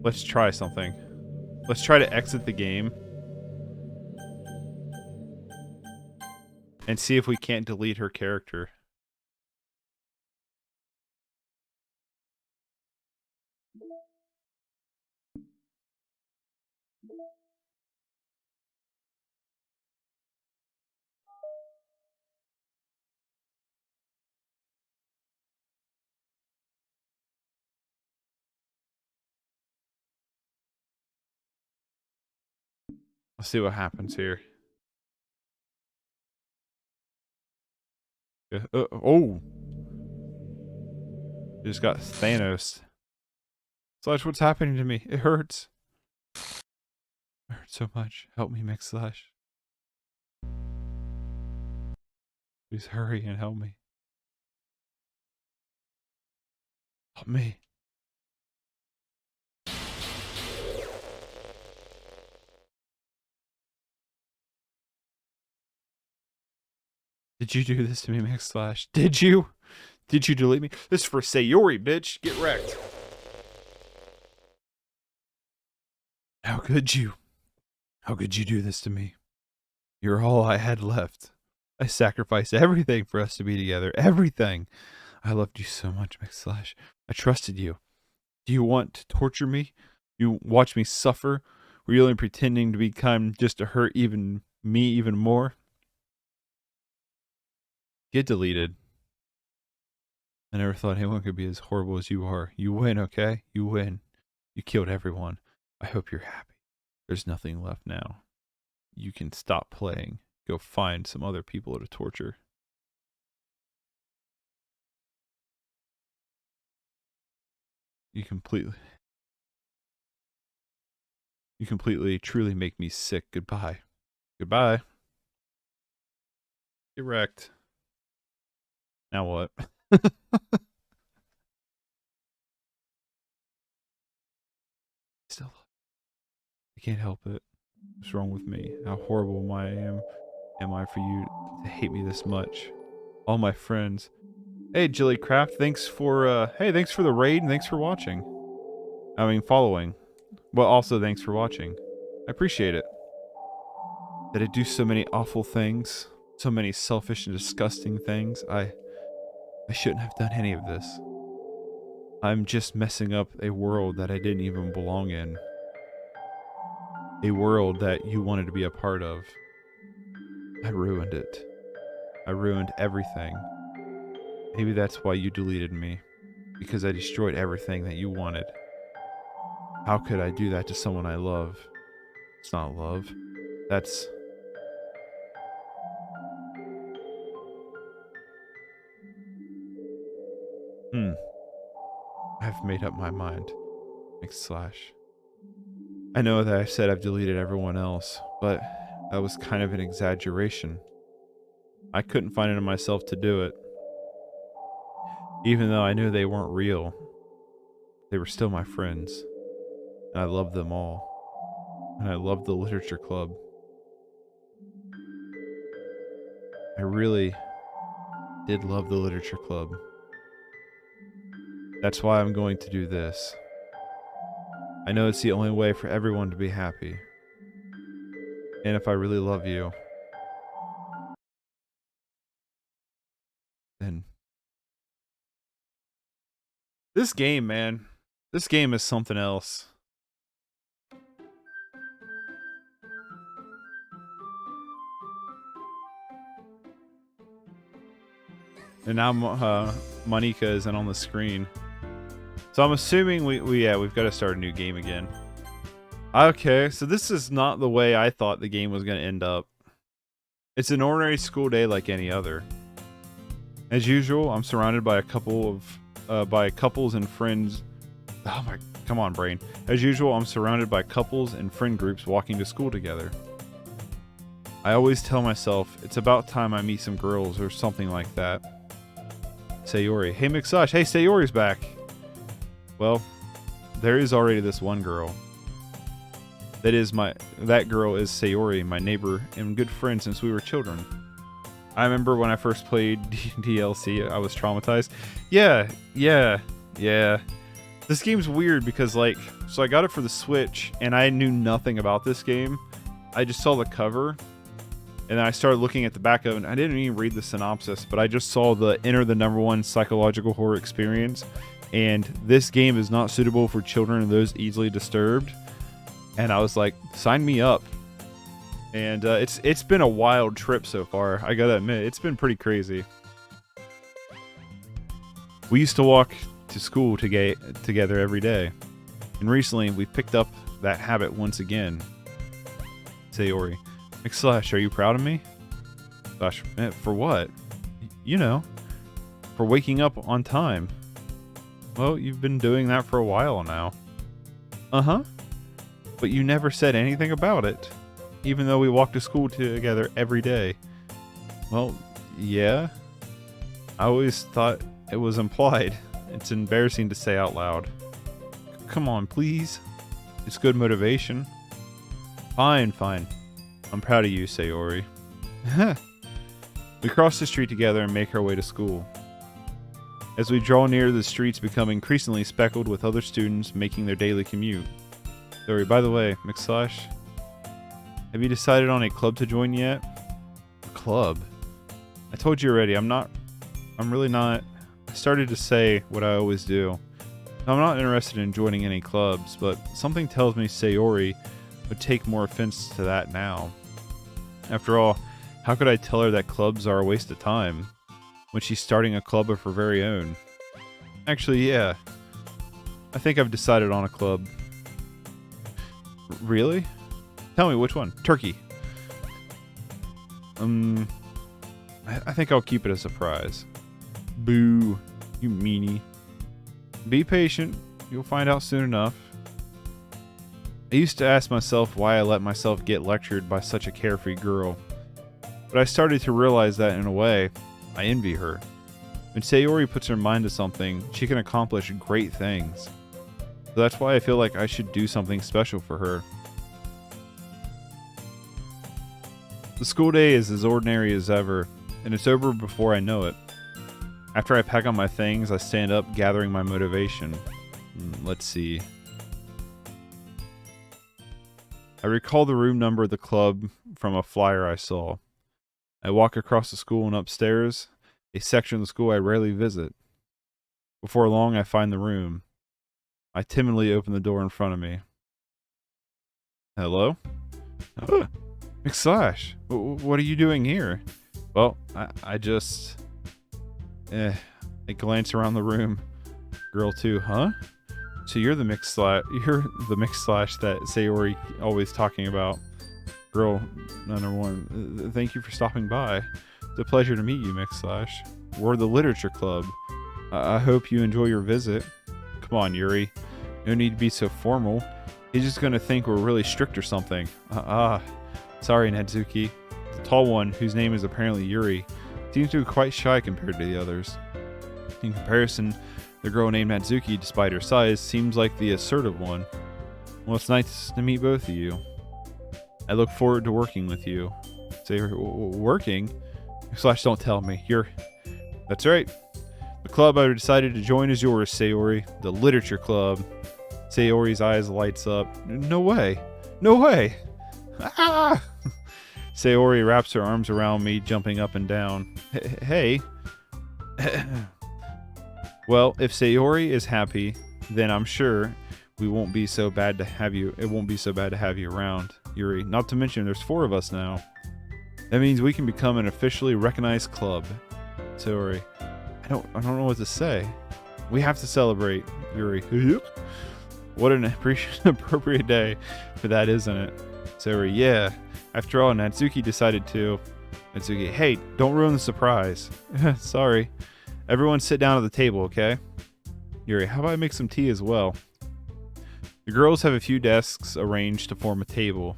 Let's try something. Let's try to exit the game. and see if we can't delete her character. Let's see what happens here. Oh! Just got Thanos. Slash, what's happening to me? It hurts. It hurts so much. Help me, Slash. Please hurry and help me. Help me. Did you do this to me, Slash? Did you? Did you delete me? This is for Sayori, bitch. Get wrecked. How could you? How could you do this to me? You're all I had left. I sacrificed everything for us to be together. Everything. I loved you so much, Slash. I trusted you. Do you want to torture me? You watch me suffer? Were you only pretending to be kind just to hurt me even more? Get deleted. I never thought anyone could be as horrible as you are. You win, okay? You win. You killed everyone. I hope you're happy. There's nothing left now. You can stop playing. Go find some other people to torture. You completely, truly make me sick. Goodbye. Goodbye. Get wrecked. Now what? Still, I can't help it. What's wrong with me? How horrible am I for you to hate me this much? All my friends. Hey, Jillycraft, thanks for the raid and thanks for watching. I mean, following. Well, also thanks for watching. I appreciate it. Did I do so many awful things? So many selfish and disgusting things? I shouldn't have done any of this. I'm just messing up a world that I didn't even belong in. A world that you wanted to be a part of. I ruined it. I ruined everything. Maybe that's why you deleted me. Because I destroyed everything that you wanted. How could I do that to someone I love? It's not love. That's... I've made up my mind. Slash. I know that I said I've deleted everyone else, but that was kind of an exaggeration. I couldn't find it in myself to do it. Even though I knew they weren't real, they were still my friends. And I loved them all. And I loved the literature club. I really did love the literature club. That's why I'm going to do this. I know it's the only way for everyone to be happy. And if I really love you, then... This game, man. This game is something else. And now Monica isn't on the screen. So I'm assuming we've got to start a new game again. Okay, so this is not the way I thought the game was going to end up. It's an ordinary school day like any other. As usual, I'm surrounded by a couple of couples and friends. Oh my, come on, brain. As usual, I'm surrounded by couples and friend groups walking to school together. I always tell myself it's about time I meet some girls or something like that. Sayori. Hey, Mixash. Hey, Sayori's back. Well, there is already this one girl. That girl is Sayori, my neighbor and good friend since we were children. I remember when I first played DLC, I was traumatized. Yeah. This game's weird because, like, so I got it for the Switch, and I knew nothing about this game. I just saw the cover, And then I started looking at the back of it. And I didn't even read the synopsis, but I just saw the enter the #1 psychological horror experience. And this game is not suitable for children and those easily disturbed. And I was like, sign me up. And it's been a wild trip so far. I gotta admit, it's been pretty crazy. We used to walk to school together every day. And recently, we've picked up that habit once again. Sayori. /, are you proud of me? / for what? You know, for waking up on time. Well, you've been doing that for a while now. Uh-huh. But you never said anything about it, even though we walk to school together every day. Well, yeah. I always thought it was implied. It's embarrassing to say out loud. Come on, please. It's good motivation. Fine. I'm proud of you, Sayori. We cross the street together and make our way to school. As we draw near, the streets become increasingly speckled with other students making their daily commute. Sayori, by the way, /, have you decided on a club to join yet? A club? I told you already, I'm really not. I started to say what I always do. I'm not interested in joining any clubs, but something tells me Sayori would take more offense to that now. After all, how could I tell her that clubs are a waste of time when she's starting a club of her very own? Actually, yeah. I think I've decided on a club. Really? Tell me which one. Turkey. I think I'll keep it a surprise. Boo, you meanie. Be patient. You'll find out soon enough. I used to ask myself why I let myself get lectured by such a carefree girl. But I started to realize that in a way, I envy her. When Sayori puts her mind to something, she can accomplish great things. So that's why I feel like I should do something special for her. The school day is as ordinary as ever, and it's over before I know it. After I pack up my things, I stand up, gathering my motivation. Let's see. I recall the room number of the club from a flyer I saw. I walk across the school and upstairs, a section of the school I rarely visit. Before long, I find the room. I timidly open the door in front of me. Hello? /, what are you doing here? Well, I just... I glance around the room. Girl 2, huh? So you're the /, that Sayori always talking about. Girl #1, thank you for stopping by. It's a pleasure to meet you, /. We're the Literature Club. I hope you enjoy your visit. Come on, Yuri. No need to be so formal. He's just gonna think we're really strict or something. Sorry, Natsuki. The tall one, whose name is apparently Yuri, seems to be quite shy compared to the others. In comparison, the girl named Natsuki, despite her size, seems like the assertive one. Well, it's nice to meet both of you. I look forward to working with you. Say, working? / don't tell me. That's right. The club I decided to join is yours, Sayori. The Literature Club. Sayori's eyes lights up. No way. No way. Ah! Sayori wraps her arms around me, jumping up and down. Hey. Well, if Sayori is happy, then I'm sure it won't be so bad to have you around, Yuri. Not to mention, there's 4 of us now. That means we can become an officially recognized club. Sayori, I don't know what to say. We have to celebrate, Yuri. What an appropriate day for that, isn't it? Sayori, yeah. After all, Natsuki decided to. Natsuki, hey, don't ruin the surprise. Sorry. Everyone sit down at the table, okay? Yuri, how about I make some tea as well? The girls have a few desks arranged to form a table.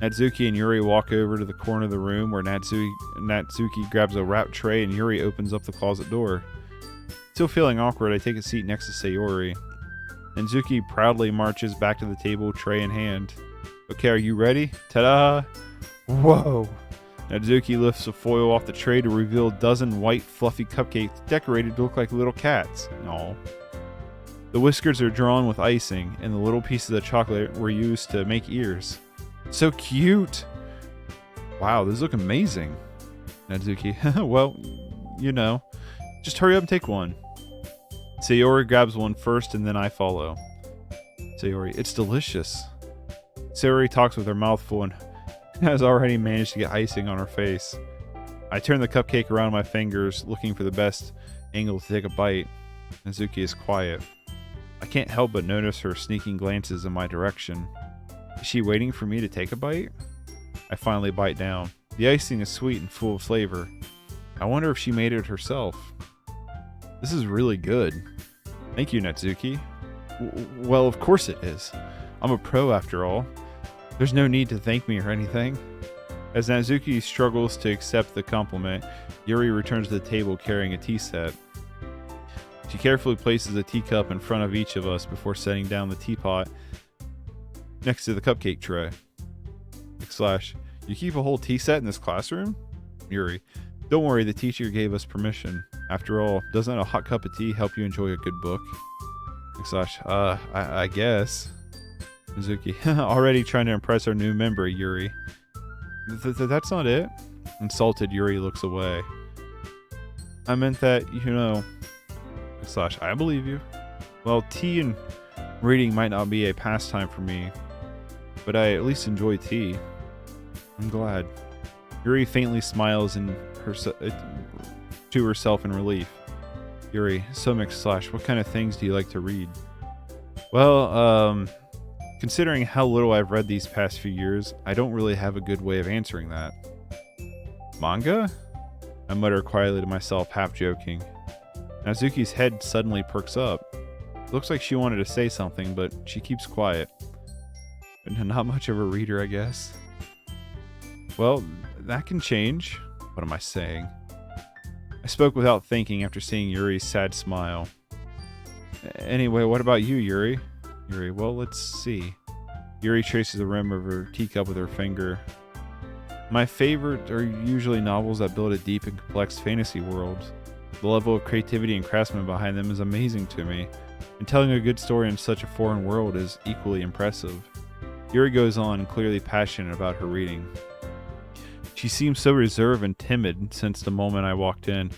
Natsuki and Yuri walk over to the corner of the room where Natsuki grabs a wrapped tray and Yuri opens up the closet door. Still feeling awkward, I take a seat next to Sayori. Natsuki proudly marches back to the table, tray in hand. Okay, are you ready? Ta-da! Whoa! Natsuki lifts the foil off the tray to reveal a dozen white, fluffy cupcakes decorated to look like little cats. Aw. The whiskers are drawn with icing, and the little pieces of chocolate were used to make ears. So cute! Wow, those look amazing. Natsuki, well, you know, just hurry up and take one. Sayori grabs one first and then I follow. Sayori, it's delicious. Sayori talks with her mouth full and has already managed to get icing on her face. I turn the cupcake around my fingers, looking for the best angle to take a bite. Natsuki is quiet. I can't help but notice her sneaking glances in my direction. Is she waiting for me to take a bite? I finally bite down. The icing is sweet and full of flavor. I wonder if she made it herself. This is really good. Thank you, Natsuki. Well, of course it is. I'm a pro after all. There's no need to thank me or anything. As Natsuki struggles to accept the compliment, Yuri returns to the table carrying a tea set. She carefully places a teacup in front of each of us before setting down the teapot next to the cupcake tray. / You keep a whole tea set in this classroom? Yuri, don't worry, the teacher gave us permission. After all, doesn't a hot cup of tea help you enjoy a good book? / I guess. Mizuki, already trying to impress our new member, Yuri. That's not it. Insulted, Yuri looks away. I meant that, you know... / I believe you. Well, tea and reading might not be a pastime for me, but I at least enjoy tea. I'm glad. Yuri faintly smiles to herself in relief. Yuri, so / what kind of things do you like to read? Well, considering how little I've read these past few years, I don't really have a good way of answering that. Manga? I mutter quietly to myself, half joking. Natsuki's head suddenly perks up. It looks like she wanted to say something, but she keeps quiet. Not much of a reader, I guess. Well, that can change. What am I saying? I spoke without thinking after seeing Yuri's sad smile. Anyway, what about you, Yuri? Yuri, well, let's see. Yuri traces the rim of her teacup with her finger. My favorite are usually novels that build a deep and complex fantasy world. The level of creativity and craftsmanship behind them is amazing to me, and telling a good story in such a foreign world is equally impressive. Yuri goes on, clearly passionate about her reading. She seems so reserved and timid since the moment I walked in,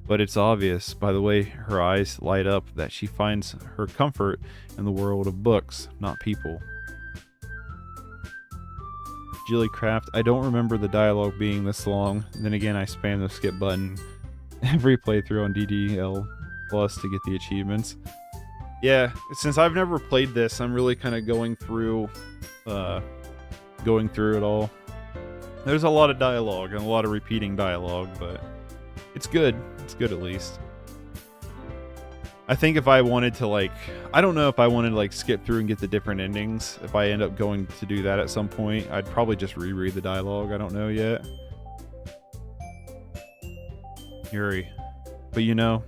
but it's obvious by the way her eyes light up that she finds her comfort in the world of books, not people. Jillycraft, I don't remember the dialogue being this long. Then again, I spam the skip button every playthrough on DDL Plus to get the achievements. Yeah, since I've never played this, I'm really kind of going through it all. There's a lot of dialogue and a lot of repeating dialogue, but it's good. It's good at least. I think if I wanted to I don't know if I wanted to skip through and get the different endings. If I end up going to do that at some point, I'd probably just reread the dialogue. I don't know yet. Yuri, but you know,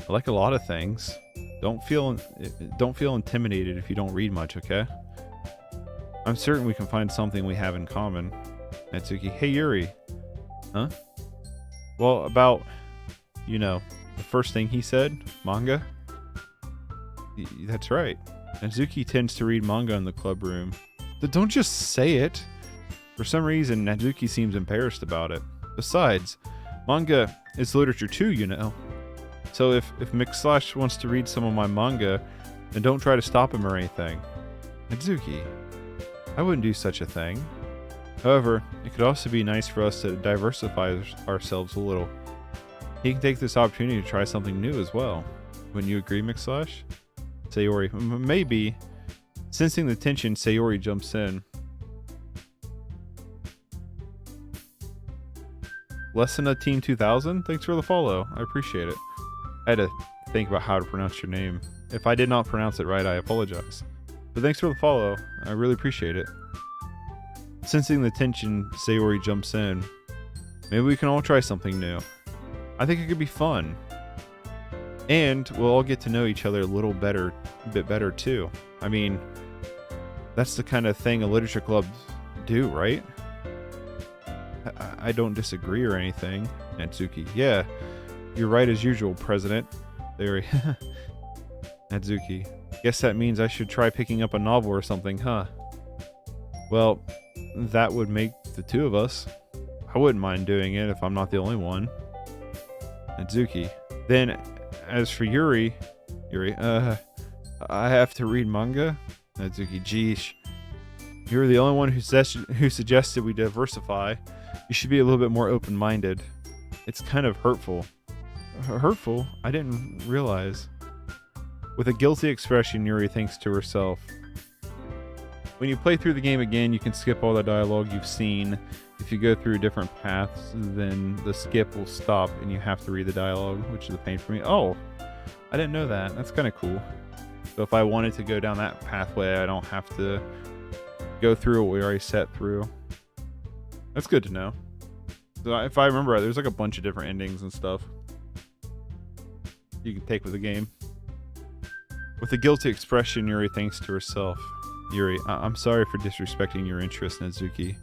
I like a lot of things. Don't feel intimidated if you don't read much, okay? I'm certain we can find something we have in common. Natsuki, hey Yuri. Huh? Well, about, you know, the first thing he said, manga? That's right. Natsuki tends to read manga in the club room. Don't just say it. For some reason, Natsuki seems embarrassed about it. Besides, manga is literature too, you know. So if / wants to read some of my manga, then don't try to stop him or anything. Natsuki, I wouldn't do such a thing. However, it could also be nice for us to diversify ourselves a little. He can take this opportunity to try something new as well. Wouldn't you agree, / Sayori, maybe. Sensing the tension, Sayori jumps in. Lesson of Team 2000? Thanks for the follow. I appreciate it. I had to think about how to pronounce your name. If I did not pronounce it right, I apologize. But thanks for the follow. I really appreciate it. Sensing the tension, Sayori jumps in. Maybe we can all try something new. I think it could be fun. And we'll all get to know each other a bit better too. I mean, that's the kind of thing a literature club do, right? I don't disagree or anything. Natsuki, yeah, you're right as usual, President. Sayori, Natsuki, guess that means I should try picking up a novel or something, huh? Well, that would make the two of us. I wouldn't mind doing it if I'm not the only one. Natsuki. Then, as for Yuri, I have to read manga? Natsuki, geesh. You're the only one who suggested we diversify. You should be a little bit more open-minded. It's kind of hurtful. Hurtful? I didn't realize. With a guilty expression, Yuri thinks to herself. When you play through the game again, you can skip all the dialogue you've seen. If you go through different paths, then the skip will stop and you have to read the dialogue, which is a pain for me. Oh, I didn't know that. That's kind of cool. So if I wanted to go down that pathway, I don't have to go through what we already set through. That's good to know. So if I remember right, there's like a bunch of different endings and stuff you can take with the game. With a guilty expression, Yuri thinks to herself, Yuri, I'm sorry for disrespecting your interest, Natsuki.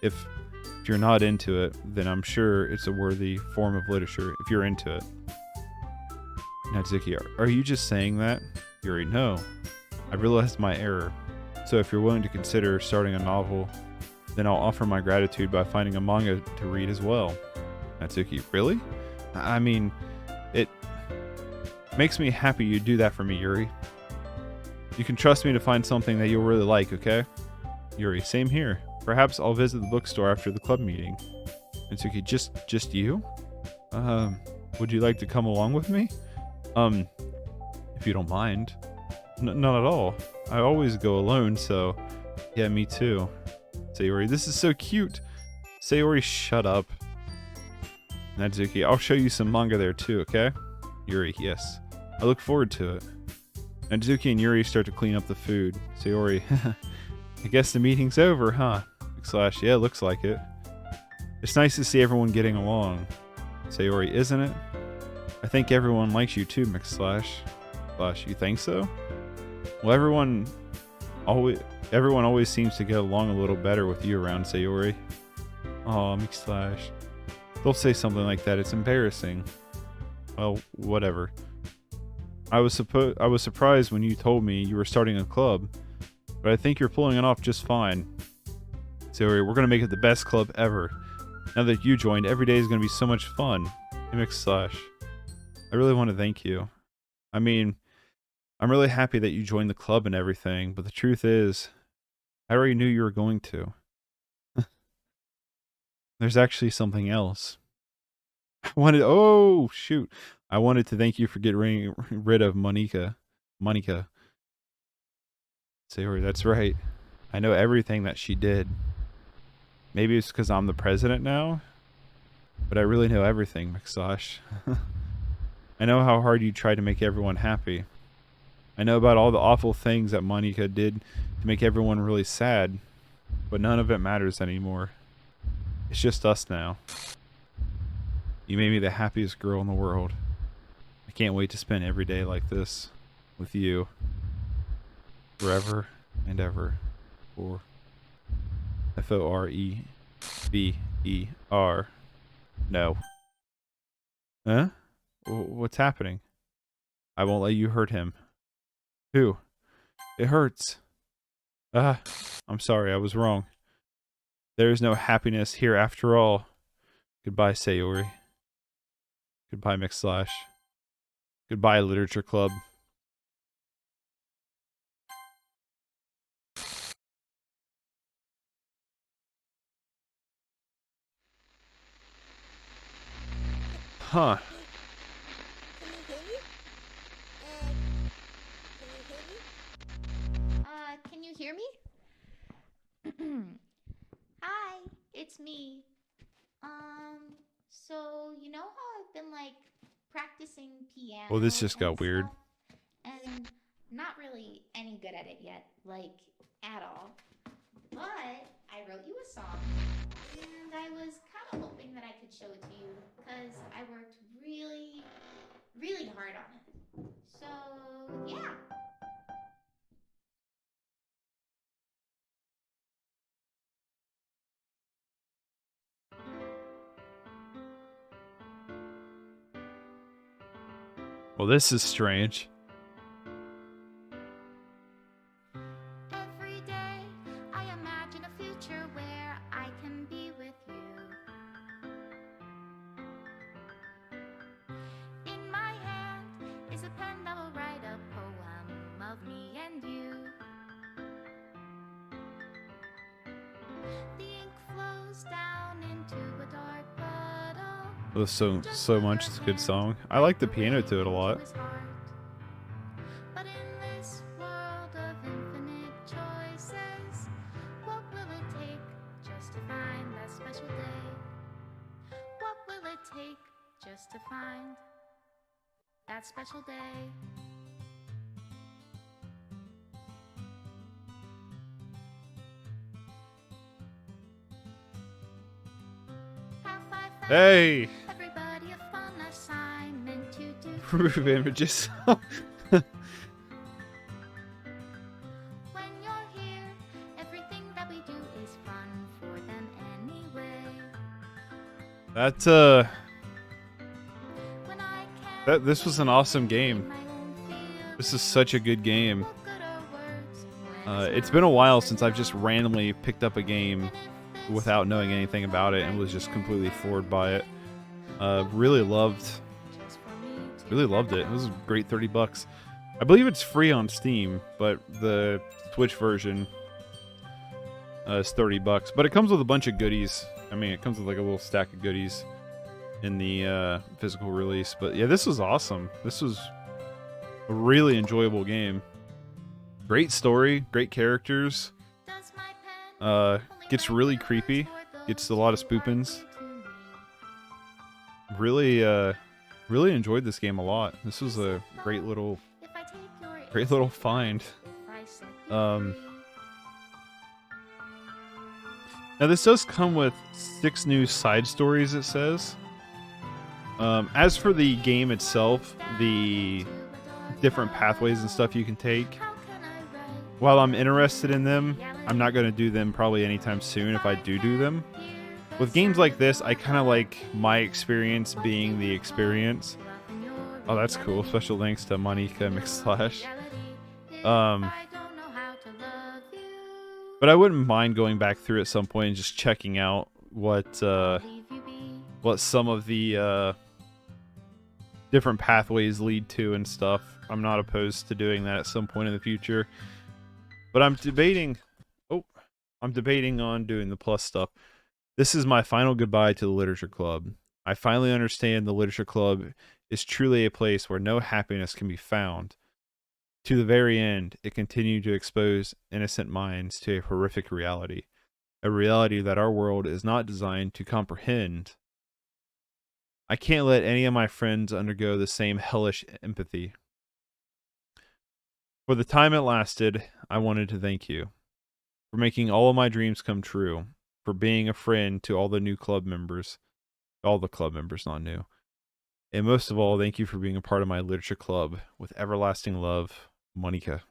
If you're not into it, then I'm sure it's a worthy form of literature if you're into it. Natsuki, are you just saying that? Yuri, no. I realized my error. So if you're willing to consider starting a novel, then I'll offer my gratitude by finding a manga to read as well. Natsuki, really? I mean, it makes me happy you do that for me, Yuri. You can trust me to find something that you'll really like, okay? Yuri, same here. Perhaps I'll visit the bookstore after the club meeting. Natsuki, just you? Would you like to come along with me? If you don't mind. Not at all. I always go alone, so... Yeah, me too. Sayori, this is so cute! Sayori, shut up. Natsuki, I'll show you some manga there too, okay? Yuri, yes. I look forward to it. Natsuki and Yuri start to clean up the food. Sayori, I guess the meeting's over, huh? Slash, yeah, looks like it. It's nice to see everyone getting along. Sayori, isn't it? I think everyone likes you too, McSlash. Slash, you think so? Well, everyone always seems to get along a little better with you around, Sayori. Aw, McSlash. Don't say something like that, it's embarrassing. Well, whatever. I was surprised when you told me you were starting a club, but I think you're pulling it off just fine. Sayori, we're gonna make it the best club ever. Now that you joined, every day is gonna be so much fun. McSlash. I really want to thank you. I mean, I'm really happy that you joined the club and everything, but the truth is, I already knew you were going to. There's actually something else. Oh, shoot. I wanted to thank you for getting rid of Monica. Sayori, that's right. I know everything that she did. Maybe it's because I'm the president now, but I really know everything, McSlash. I know how hard you try to make everyone happy. I know about all the awful things that Monica did to make everyone really sad, but none of it matters anymore. It's just us now. You made me the happiest girl in the world. I can't wait to spend every day like this with you. Forever and ever. For Forever. No. Huh? What's happening? I won't let you hurt him. Who? It hurts. I'm sorry, I was wrong. There is no happiness here after all. Goodbye, Sayori. Goodbye, McSlash. Goodbye, Literature Club. Huh. Can you hear me? Hi, it's me. So you know how I've been like practicing piano Well, this just and got weird. stuff, and not really any good at it yet, like at all. But I wrote you a song, and I was kind of hoping that I could show it to you because I worked really, really hard on it. So yeah. Well, this is strange. Every day I imagine a future where I can be with you. It was so much. It's a good song. I like the piano to it a lot. But in this world of infinite choices, what will it take just to find that special day? What will it take just to find that special day? Hey! Everybody a fun assignment to do. Proof of images. When you're here, everything that we do is fun for them anyway. This was an awesome game. This is such a good game. It's been a while since I've just randomly picked up a game without knowing anything about it and was just completely floored by it. Really loved it. It was a great $30. I believe it's free on Steam, but the Switch version is $30. But it comes with a bunch of goodies. I mean, it comes with like a little stack of goodies in the physical release. But yeah, this was awesome. This was a really enjoyable game. Great story, great characters. Gets really creepy. Gets a lot of spoopins. Really enjoyed this game a lot. This was a great little find. Now this does come with 6 new side stories, it says. As for the game itself, the different pathways and stuff you can take, while I'm interested in them, I'm not going to do them probably anytime soon if I do them. With games like this, I kind of like my experience being the experience. Oh, that's cool. Special thanks to Monica themickslash. But I wouldn't mind going back through at some point and just checking out what some of the different pathways lead to and stuff. I'm not opposed to doing that at some point in the future. But I'm debating on doing the plus stuff. This is my final goodbye to the Literature Club. I finally understand the Literature Club is truly a place where no happiness can be found. To the very end, it continued to expose innocent minds to a horrific reality. A reality that our world is not designed to comprehend. I can't let any of my friends undergo the same hellish empathy. For the time it lasted, I wanted to thank you. For making all of my dreams come true. For being a friend to all the new club members. All the club members, not new. And most of all, thank you for being a part of my literature club. With everlasting love, Monica.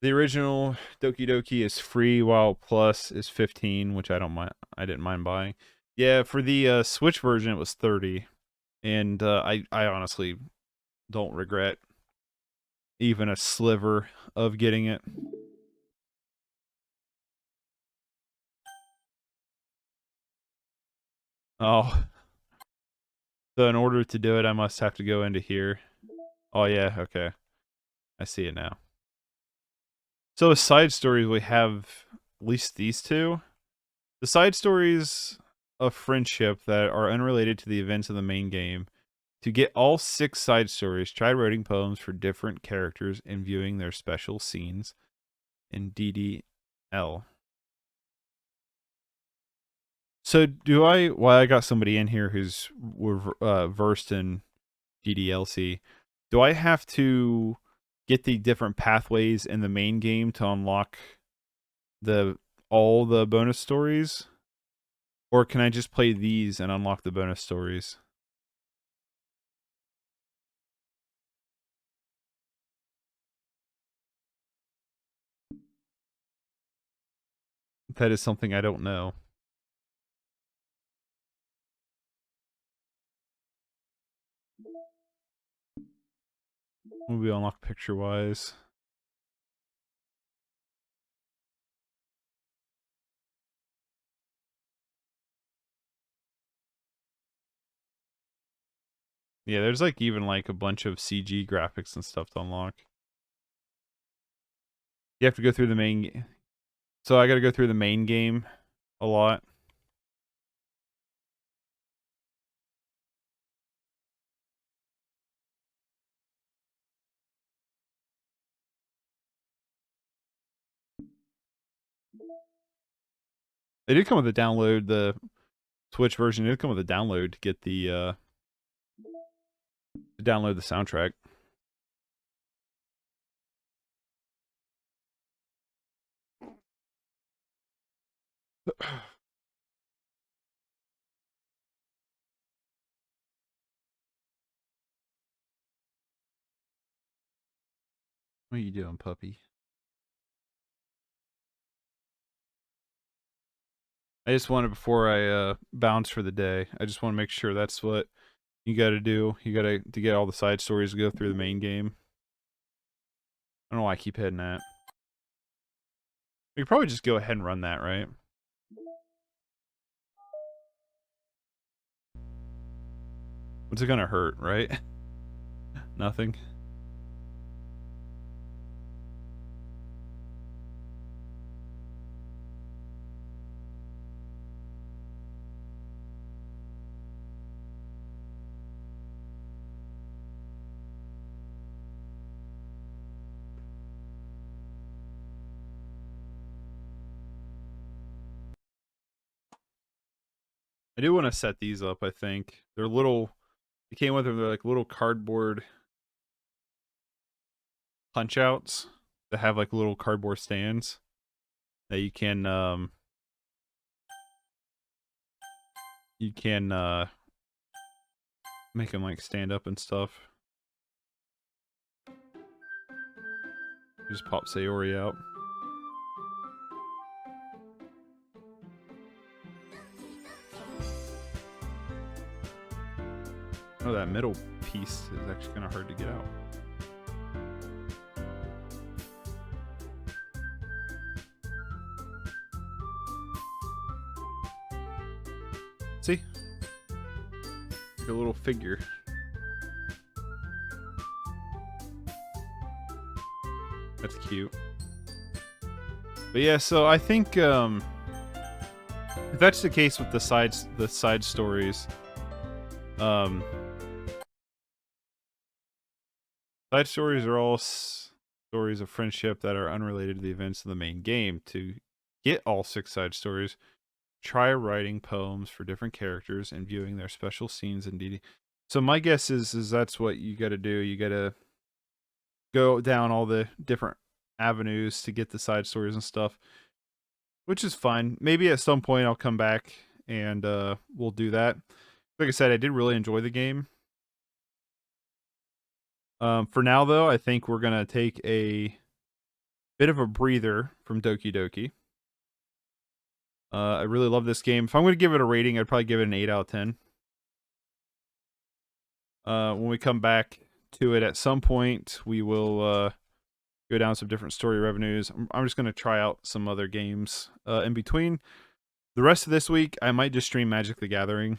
The original Doki Doki is free, while Plus is 15, which I don't mind. I didn't mind buying. Yeah, for the Switch version, it was 30, and I honestly don't regret even a sliver of getting it. Oh, so in order to do it, I must have to go into here. Oh yeah, okay, I see it now. So as side stories, we have at least these two. The side stories of friendship that are unrelated to the events of the main game. To get all 6 side stories, try writing poems for different characters and viewing their special scenes in DDL. So while I got somebody in here who's versed in DDLC, do I have to get the different pathways in the main game to unlock all the bonus stories? Or can I just play these and unlock the bonus stories? That is something I don't know. Will we unlock picture-wise? Yeah, there's like even like a bunch of CG graphics and stuff to unlock. You have to go through the main. So I got to go through the main game a lot. They did come with a download. The Switch version did come with a download to get the to download the soundtrack. What are you doing, puppy? I just wanted, before I bounce for the day, I just want to make sure that's what you got to do. You got to get all the side stories to go through the main game. I don't know why I keep hitting that. We could probably just go ahead and run that, right? What's it gonna hurt, right? Nothing. I do want to set these up, I think. They're little, they came with them, they're like little cardboard punch outs that have like little cardboard stands that you can make them like stand up and stuff. Just pop Sayori out. Oh, that middle piece is actually kind of hard to get out. See? Like a little figure. That's cute. But yeah, so I think if that's the case with the side stories, side stories are all stories of friendship that are unrelated to the events of the main game. To get all 6 side stories, try writing poems for different characters and viewing their special scenes in DD. So my guess is that's what you got to do. You got to go down all the different avenues to get the side stories and stuff, which is fine. Maybe at some point I'll come back and we'll do that. Like I said, I did really enjoy the game. For now, though, I think we're going to take a bit of a breather from Doki Doki. I really love this game. If I'm going to give it a rating, I'd probably give it an 8 out of 10. When we come back to it at some point, we will go down some different story revenues. I'm just going to try out some other games in between. The rest of this week, I might just stream Magic the Gathering.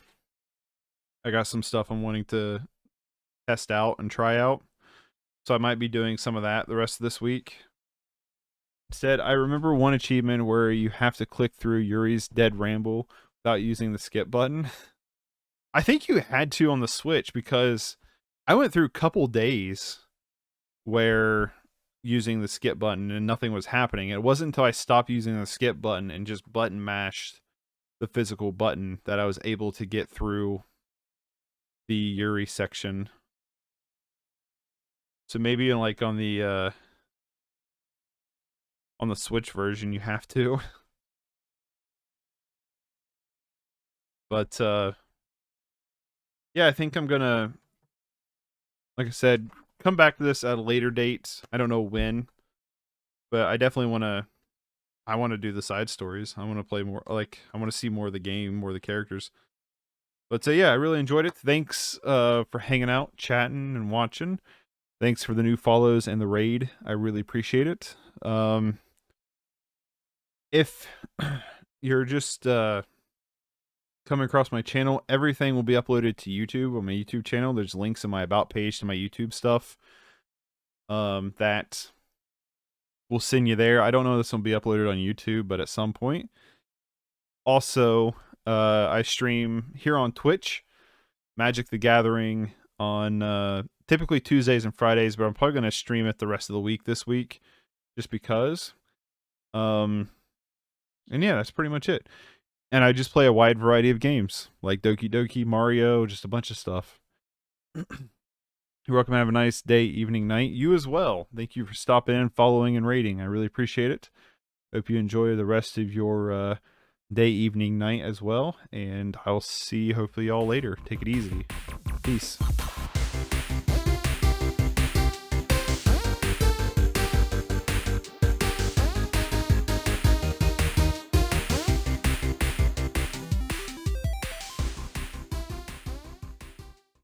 I got some stuff I'm wanting to test out and try out. So I might be doing some of that the rest of this week. Instead, I remember one achievement where you have to click through Yuri's Dead Ramble without using the skip button. I think you had to on the Switch because I went through a couple days where using the skip button and nothing was happening. It wasn't until I stopped using the skip button and just button mashed the physical button that I was able to get through the Yuri section. So maybe like on the Switch version you have to. But yeah, I think I'm gonna, like I said, come back to this at a later date. I don't know when, but I definitely I want to do the side stories. I want to play more, like I want to see more of the game, more of the characters. But yeah, I really enjoyed it. Thanks for hanging out, chatting, and watching. Thanks for the new follows and the raid. I really appreciate it. If you're just coming across my channel, everything will be uploaded to YouTube on my YouTube channel. There's links in my about page to my YouTube stuff that we'll send you there. I don't know if this will be uploaded on YouTube, but at some point. Also, I stream here on Twitch, Magic the Gathering on typically Tuesdays and Fridays, but I'm probably going to stream it the rest of the week this week, just because. And yeah, that's pretty much it. And I just play a wide variety of games, like Doki Doki, Mario, just a bunch of stuff. You're welcome to have a nice day, evening, night. You as well. Thank you for stopping in, following, and rating. I really appreciate it. Hope you enjoy the rest of your day, evening, night as well. And I'll see hopefully y'all later. Take it easy. Peace.